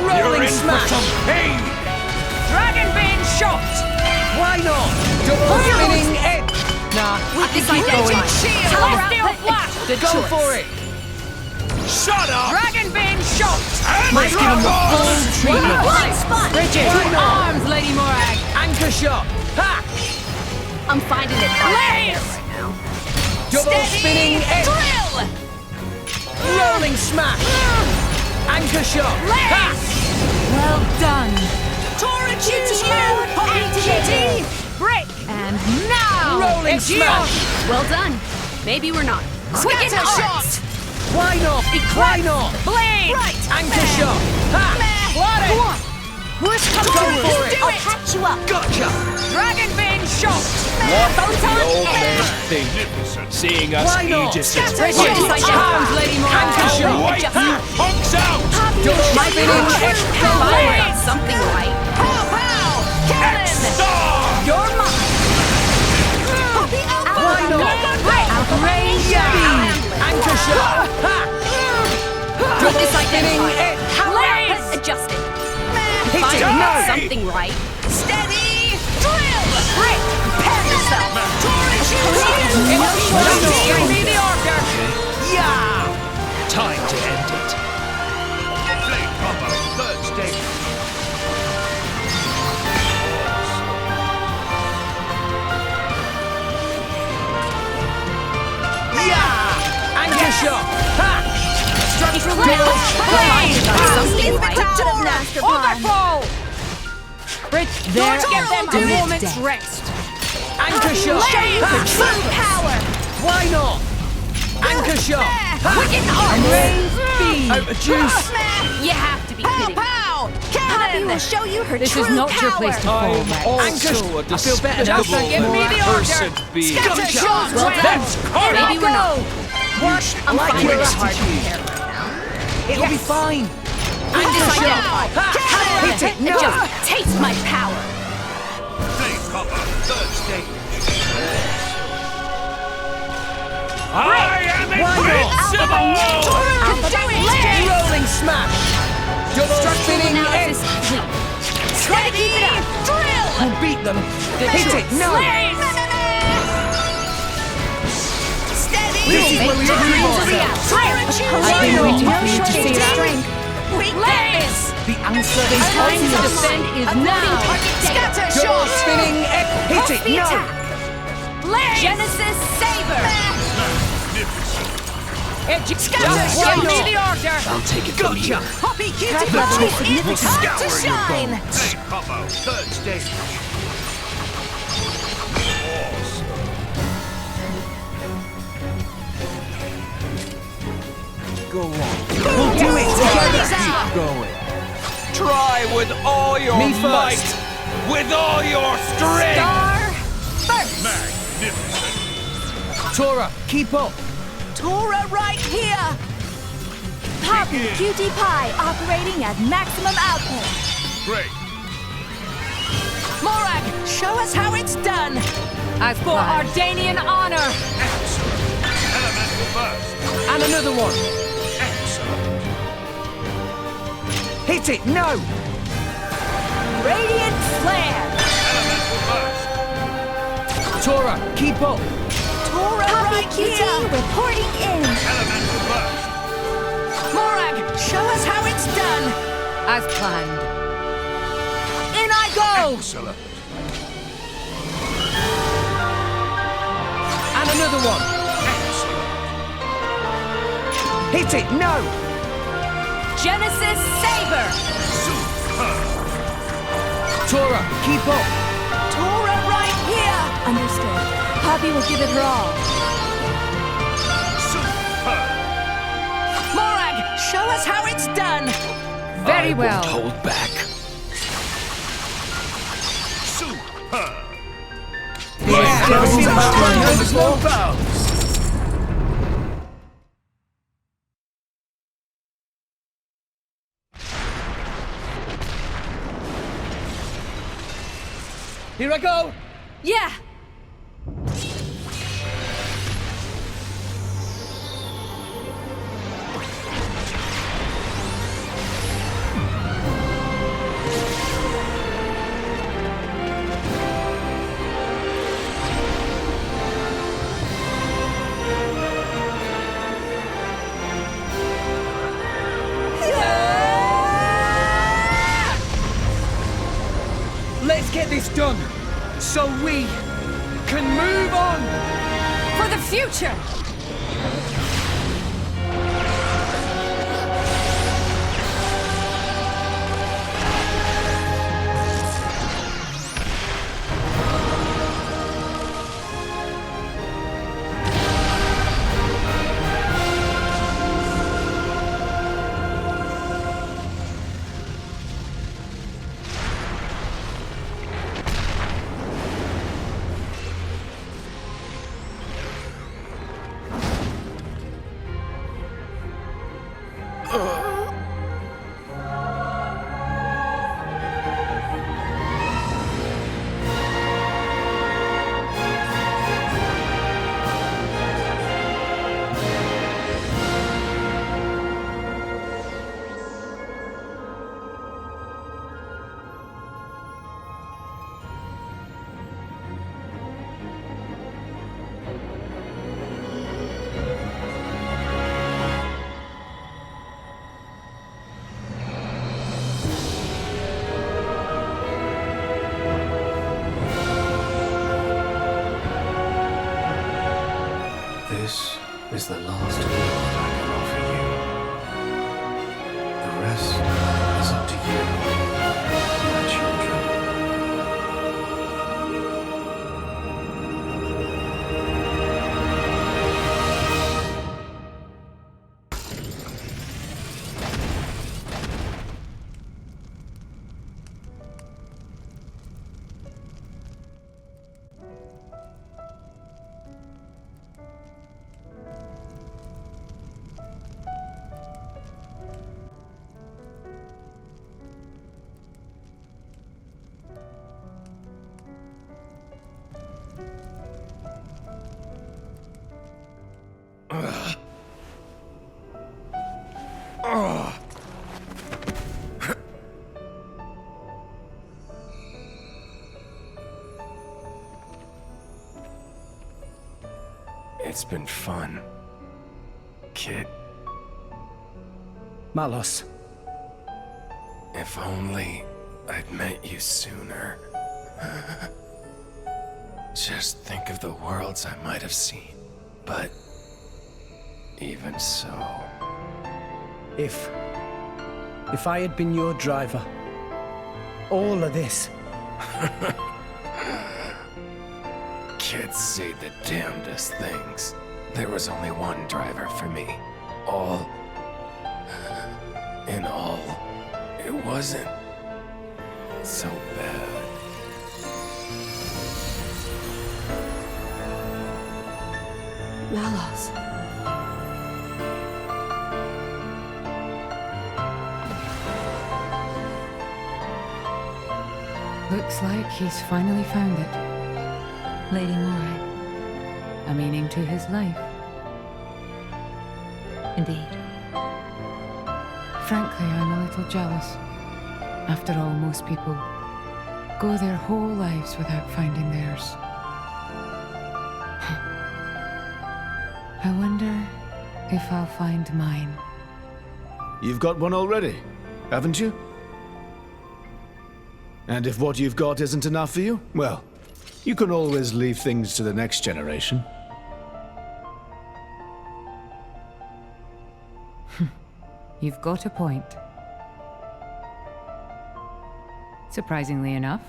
You're Rolling in for smash. some pain! Dragon Bane shot! Why not? Double spinning edge. Nah. good Go choice. for it! Shut up! Dragon Bane shot! Let's give him the full treatment. Blind spot! Bridget, Why to not? arms, Lady Morag! Anchor shot! Ha! I'm finding it hard to Blaze! hear right now. Double spinning edge! Drill! Rolling smash! Anchor shot! Ha! Well done. Tora choose you! Activate! Break! And now! Rolling it's smash! yours. Well done. Maybe we're not. Quicken Scatter arts! Why not? Why not? Blade! Right! Anchor shot! Ha! Blood it! Go on! Push Go for it! I'll catch you up! Gotcha! Dragon Bane shot! What Photon the old air! man think? Seeing us Why not? Aegises. Bridget, arms, Lady Morag! Anchor shot! Wipe you punks out! Double spinning edge! Go for Blade! it! Something right. Pow, pow! Cannon! Star! You're mine! Poppy out! Why not? Outrage! Anchor shot! Ha! Double spinning edge! Blaze! Adjusting. Hit it! Finding No! something right. Steady! Drill! Break! Prepare yourself! Tora choose you! Give me the order! Yeah! Time to end it. Blade combo, third stage. Yeah! Anchor shot! Ha! Structural drill! Something Leave it to right. Tora! Overfall! Bridge, there, Tora give them will do a it. moment's rest. Anchor shot! Show you Ha! the true power! Why not? Anchor shot! Ha! Quicken arms! Raise speed! Out of juice! You have to be Pow, kidding. pow! Poppy will Cannon! show you her This true is not power. your place to fall back. Anchor Also a I feel better now. despicable Give me the order. person being. Scatter shot! Well done. That's carnal! Maybe we're not. I'm like finding your it hard to attitude. hear right now. It'll be fine! Anchor Decide shot! now. Ha! Hit it! No! Just taste my power. Blade combo, third stage. I am Why invincible! Tora can do it! Rolling smash! Double spinning edge! Analysis complete. Steady! Drill! We'll beat them! Hit it! No! Steady! This is where we improve ourselves! Tora choose Why you! not? No You shortage see of that? strength! We got this! The answer is Time to obvious! defend is now. Scatter Double shot! spinning edge! Hit it! the No! attack. Genesis Saber! Scatter Why shot! Give me not? the order! I'll take it from here. Poppy Cutie Pie! It's time to shine! Blade combo, third stage. Go on! We'll do it together! Keep going! Try with all your Me might! first. With all your strength! Star first! Tora, keep up! Tora right here! Poppy Cutie Pie operating at maximum output. Great. Morag, show us how it's done! As for Ardanian honor! Excellent. Elemental burst. And another one! Excellent. Hit it! No! Radiant Flare! Elemental burst. Tora, keep up! Tora Poppy right Cutie here! reporting in. Elemental burst. Morag, show us how it's done! As planned. In I go! Excellent. And another one! Excellent. Hit it! No! Genesis Saber! Superb. Tora, keep up! Tora right here! Understood. Poppy will give it her all. Superb. Morag, show us how it's done! Very I well. won't hold back. Superb. Yeah! Slow bounce! Here I go! Yeah! so we can move on! For the future! This is the last of what I can offer you. The rest is up to you, my children. It's been fun, kid. Malos. If only I'd met you sooner. Just think of the worlds I might have seen. But even so... If I had been your driver, all of this... Kids say the damnedest things. There was only one driver for me. All... in all, it wasn't so bad. Malos. Looks like he's finally found it. Lady Moray. A meaning to his life. Indeed. Frankly, I'm a little jealous. After all, most people go their whole lives without finding theirs. I wonder if I'll find mine. You've got one already, haven't you? And if what you've got isn't enough for you, well, you can always leave things to the next generation. You've got a point. Surprisingly enough.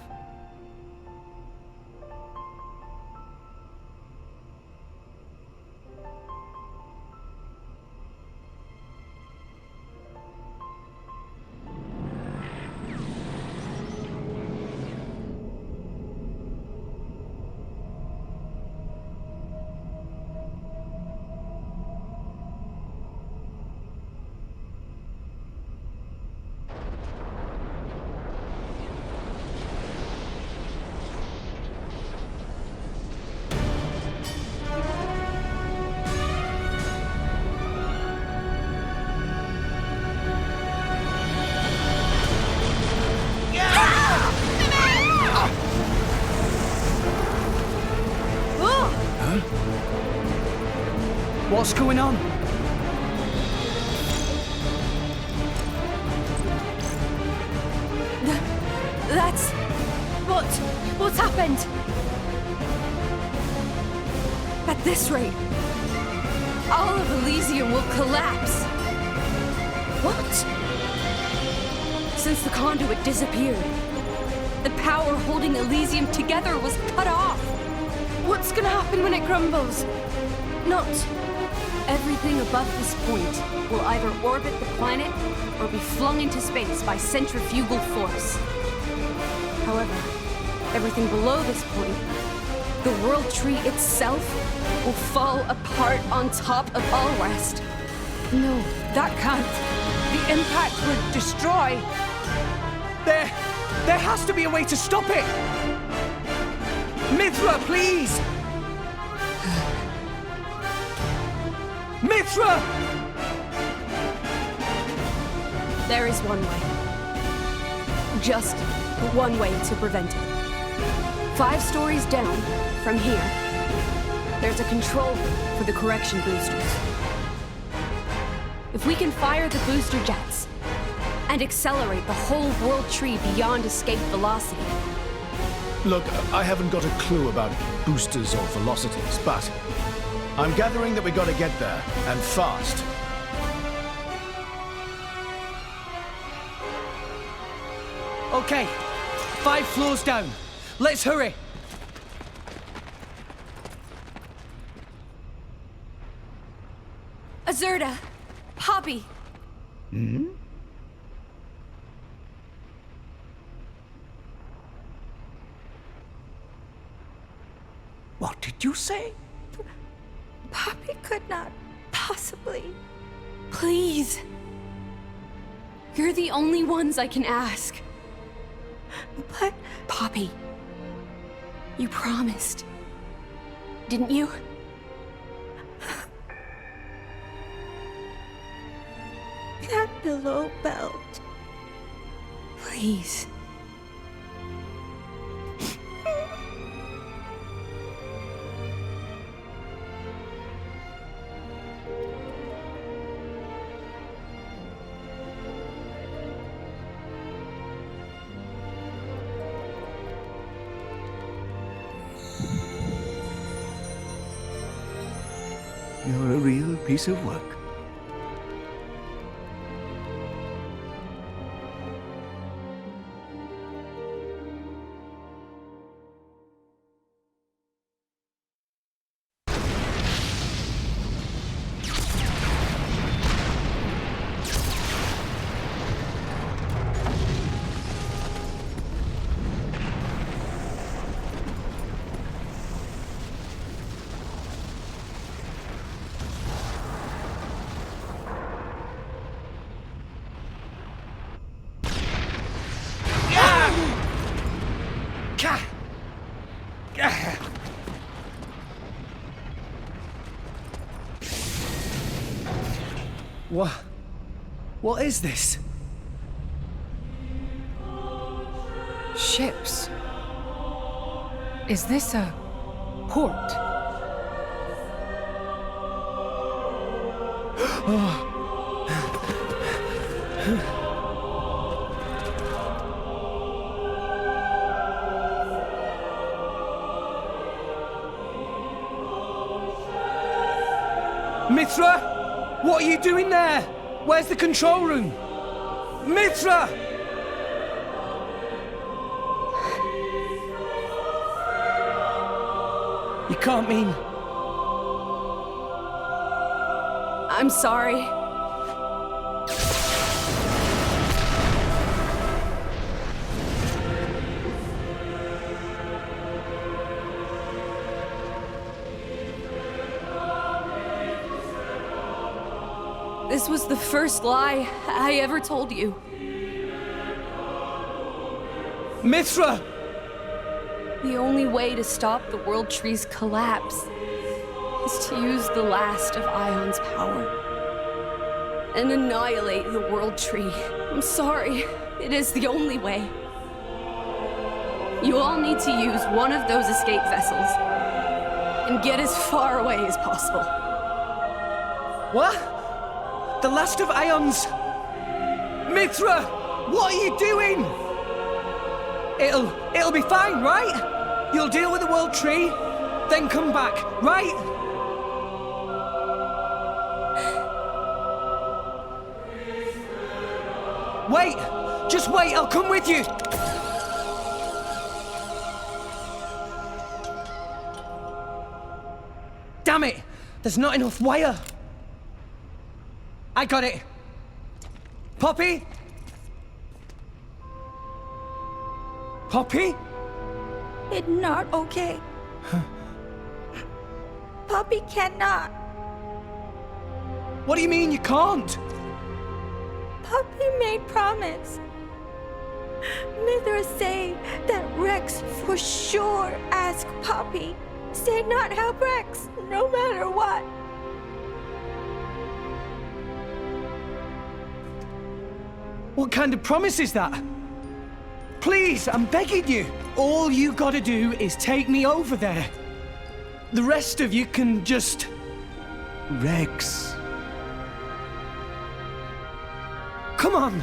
What's going on? That's... What's happened? this rate, all of Elysium will collapse. What? Since the conduit disappeared, the power holding Elysium together was cut off. What's gonna happen when it crumbles? Not... Everything above this point will either orbit the planet or be flung into space by centrifugal force. However, everything below this point, the World Tree itself, will fall apart on top of all rest. No, that can't. The impact would destroy... There has to be a way to stop it! Mithra, please! Mithra! There is one way. Just one way to prevent it. 5 stories down, from here, there's a control room for the correction boosters. If we can fire the booster jets and accelerate the whole World Tree beyond escape velocity. Look, I haven't got a clue about boosters or velocities, but I'm gathering that we gotta get there, and fast. Okay, 5 floors down. Let's hurry. Azurda! Poppy! Hmm? What did you say? Poppy could not possibly... Please! You're the only ones I can ask. But... Poppy, you promised, didn't you? That below belt. Please. You're a real piece of work. What is this? Ships. Is this a port? Mithra! What are you doing there? Where's the control room? Mithra! You can't mean... I'm sorry. This was the first lie I ever told you. Mithra! The only way to stop the World Tree's collapse is to use the last of Ion's power and annihilate the World Tree. I'm sorry, it is the only way. You all need to use one of those escape vessels and get as far away as possible. What? The last of Ion's... Mithra! What are you doing? It'll be fine, right? You'll deal with the World Tree, then come back, right? Wait! Just wait, I'll come with you! Damn it! There's not enough wire! I got it! Poppy? Poppy? It's not okay. Poppy cannot. What do you mean you can't? Poppy made promise. Mithra say that Rex for sure ask Poppy. Say not help Rex, no matter what. What kind of promise is that? Please, I'm begging you. All you gotta do is take me over there. The rest of you can just... Rex. Come on.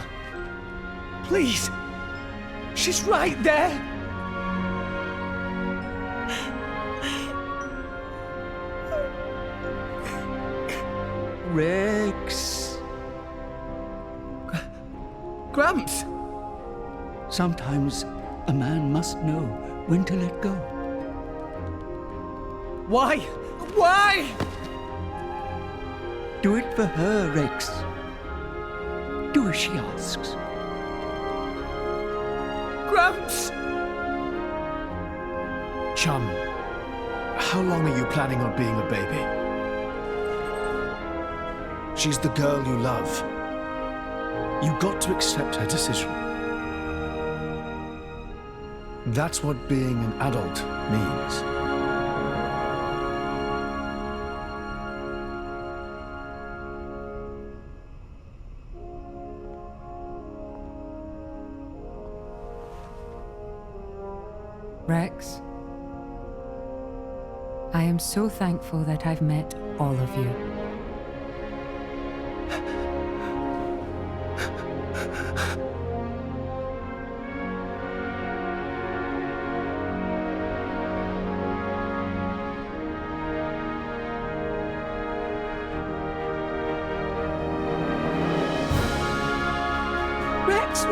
Please. She's right there. Rex. Gramps. Sometimes a man must know when to let go. Why? Why? Do it for her, Rex. Do as she asks. Gramps! Chum, how long are you planning on being a baby? She's the girl you love. You got to accept her decision. That's what being an adult means. Rex, I am so thankful that I've met all of you. Rex!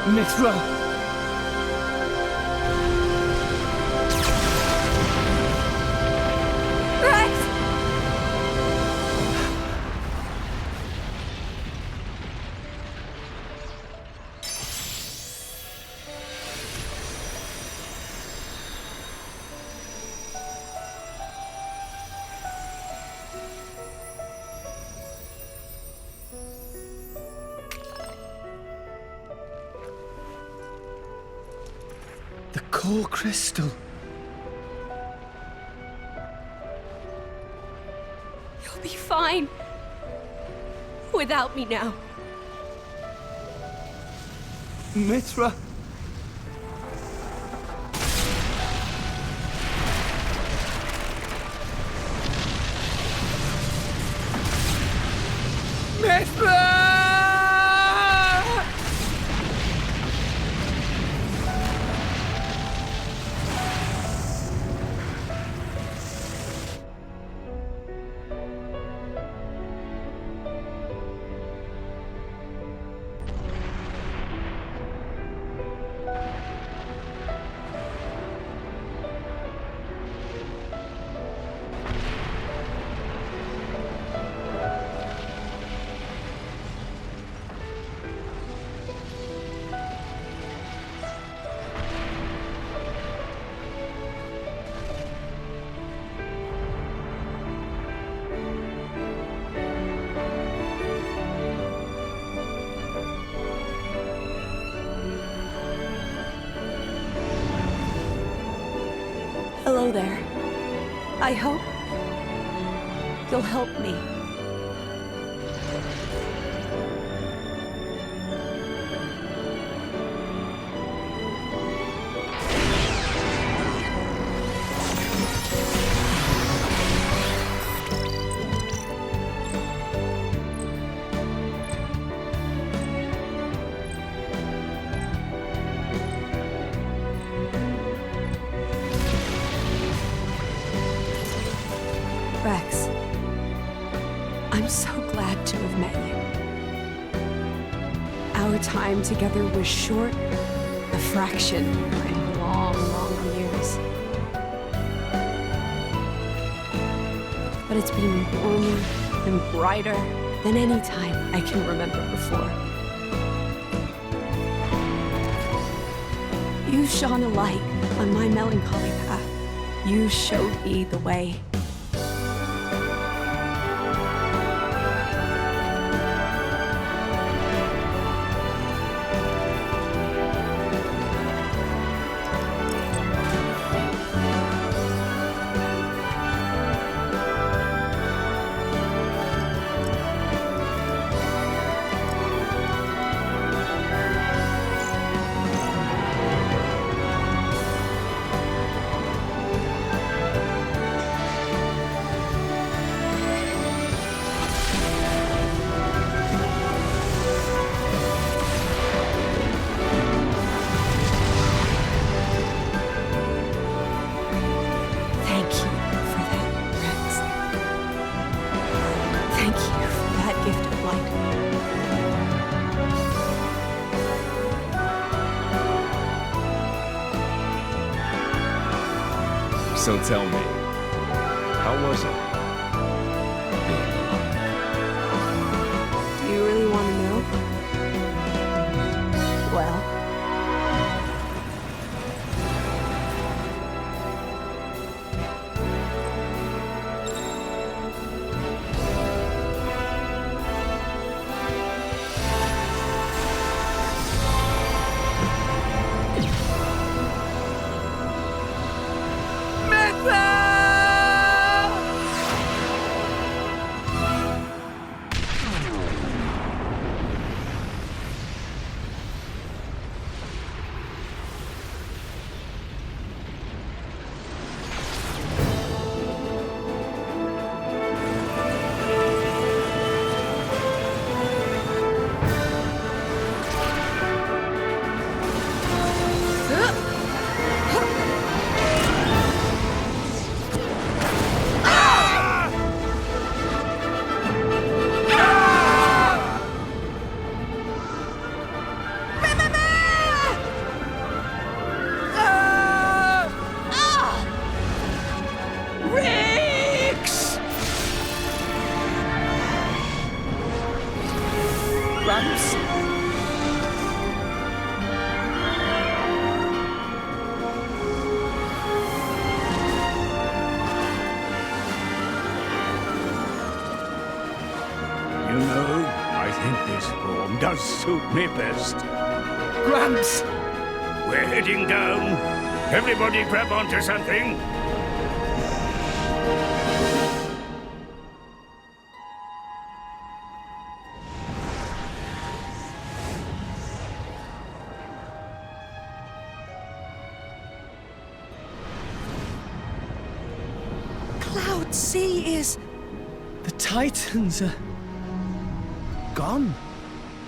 Mithra! Rex! The core crystal. You'll be fine. Without me now. Mithra. Mithra! Hello there. I hope you'll help me. time together was short, a fraction in long, long years. But it's been warmer and brighter than any time I can remember before. You shone a light on my melancholy path. You showed me the way. So tell me, how was it? Do you really want to know? Well, You know, I think this form does suit me best. Gramps! We're heading down. Everybody grab onto something. Cloud Sea is... The Titans are... gone.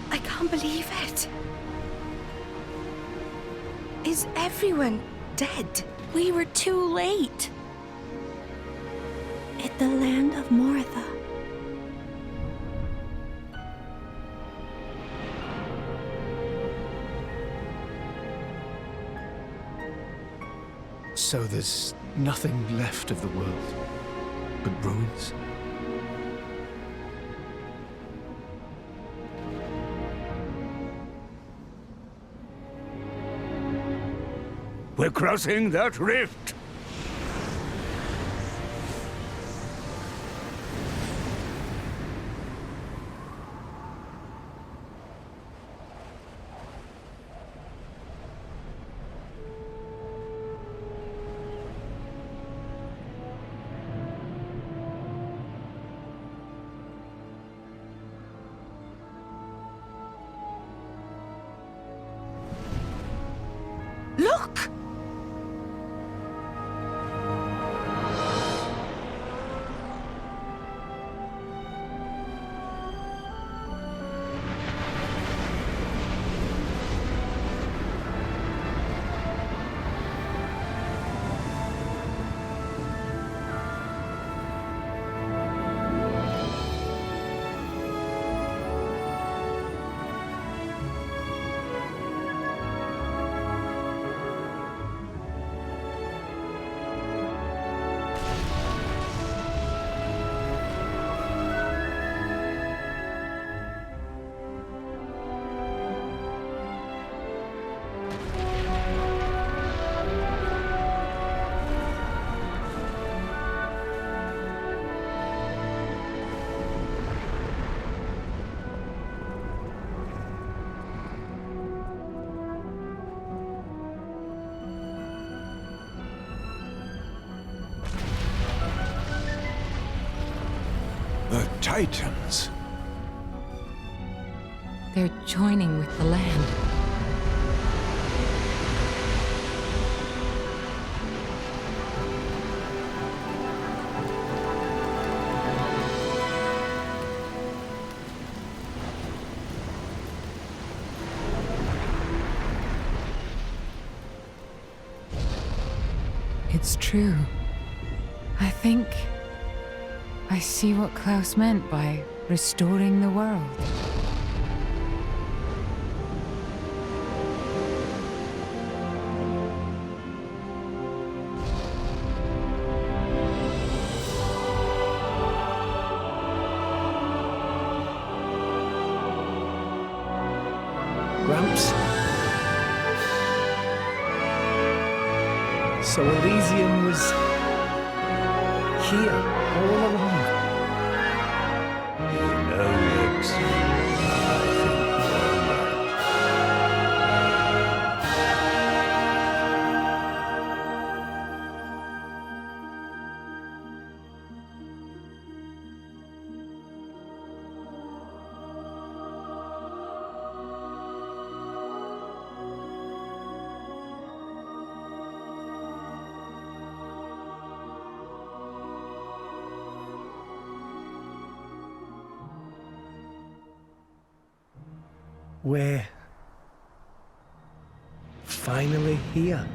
I can't believe it. Is everyone dead? We were too late. At the land of Martha. So there's nothing left of the world but ruins? We're crossing that rift. Look! Titans. They're joining with the land. It's true. I think I see what Klaus meant by restoring the world. Gramps? So Elysium was here all along. You know, Rex, I think you're right. We're finally here.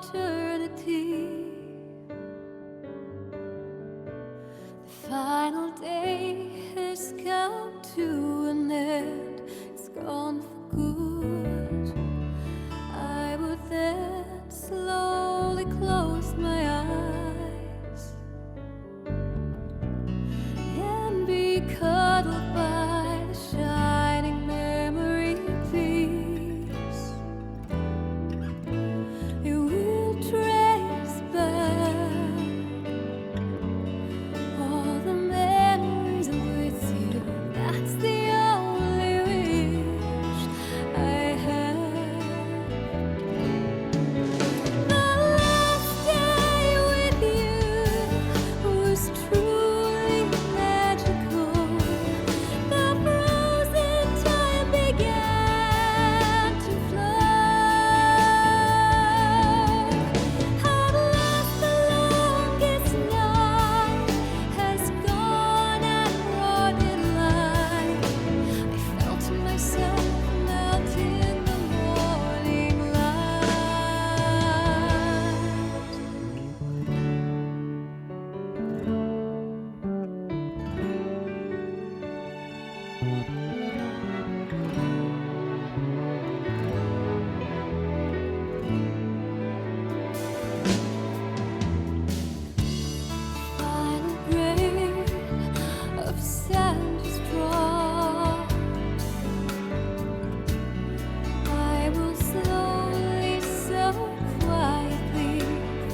eternity. The final day has come to an end. It's gone for good. I would then slowly close my eyes and be cuddled by the shining memory piece. It will trace back all the memories with you. That's the only wish I have. The last day with you was truly magical. The frozen time began to flow. At last the longest night has gone and brought it light. I felt myself melt in the morning light. Final grain of sand is dropped. I will slowly, so quietly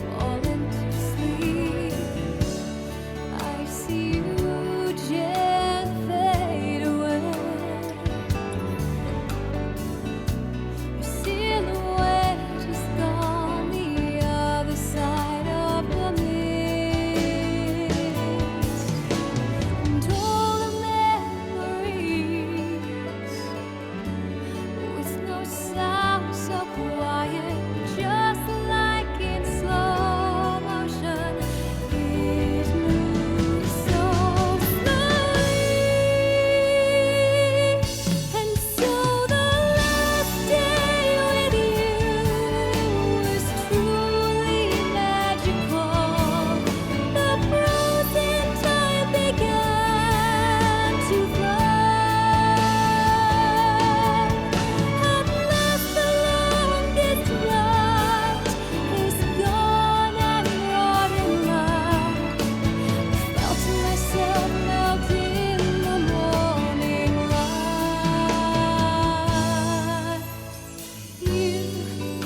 fall into sleep. I see you just fade away. Your silhouette is gone the other side of the mist, and all the memories with no sound, so quiet, just like in slow motion. It moves so slowly, and so the last day with you was truly magical. The frozen time began to flow. At last the longest night is gone and brought in light. I felt myself melt in the morning light. You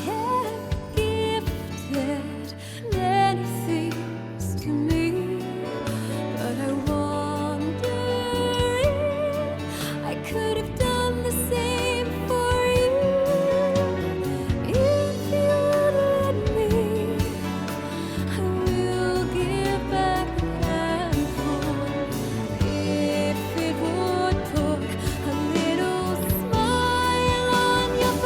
have gifted many things to me, but I wonder if I could have done the same for you. If you would let me, I will give back a handful. If it would put a little smile on your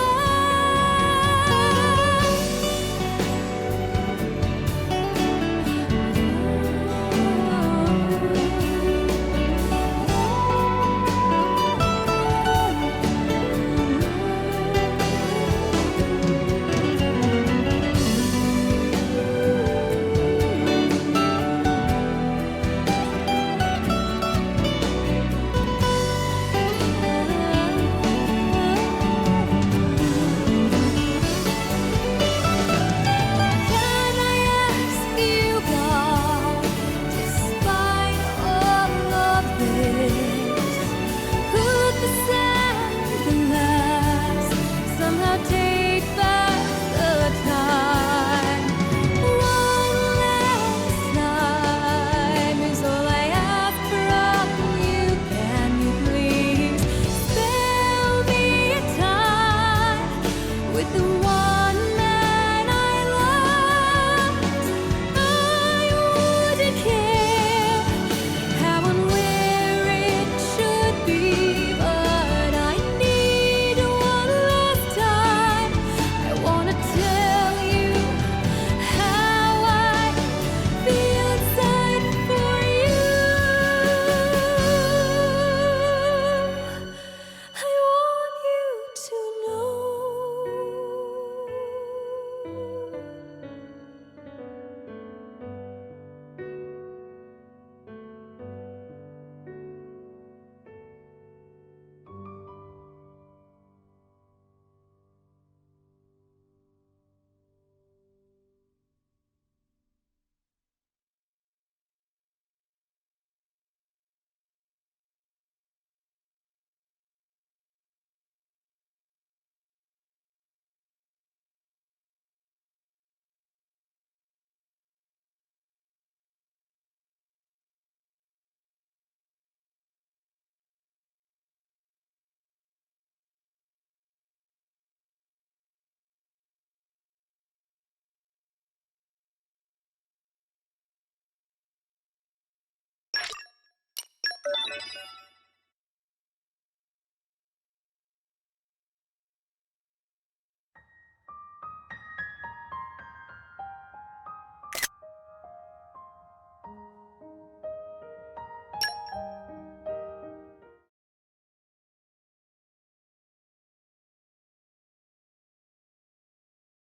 Can I ask you, God, despite all of this, could the sand and glass somehow take back the time? One last time is all I ask from you. Can you please spare me a time with the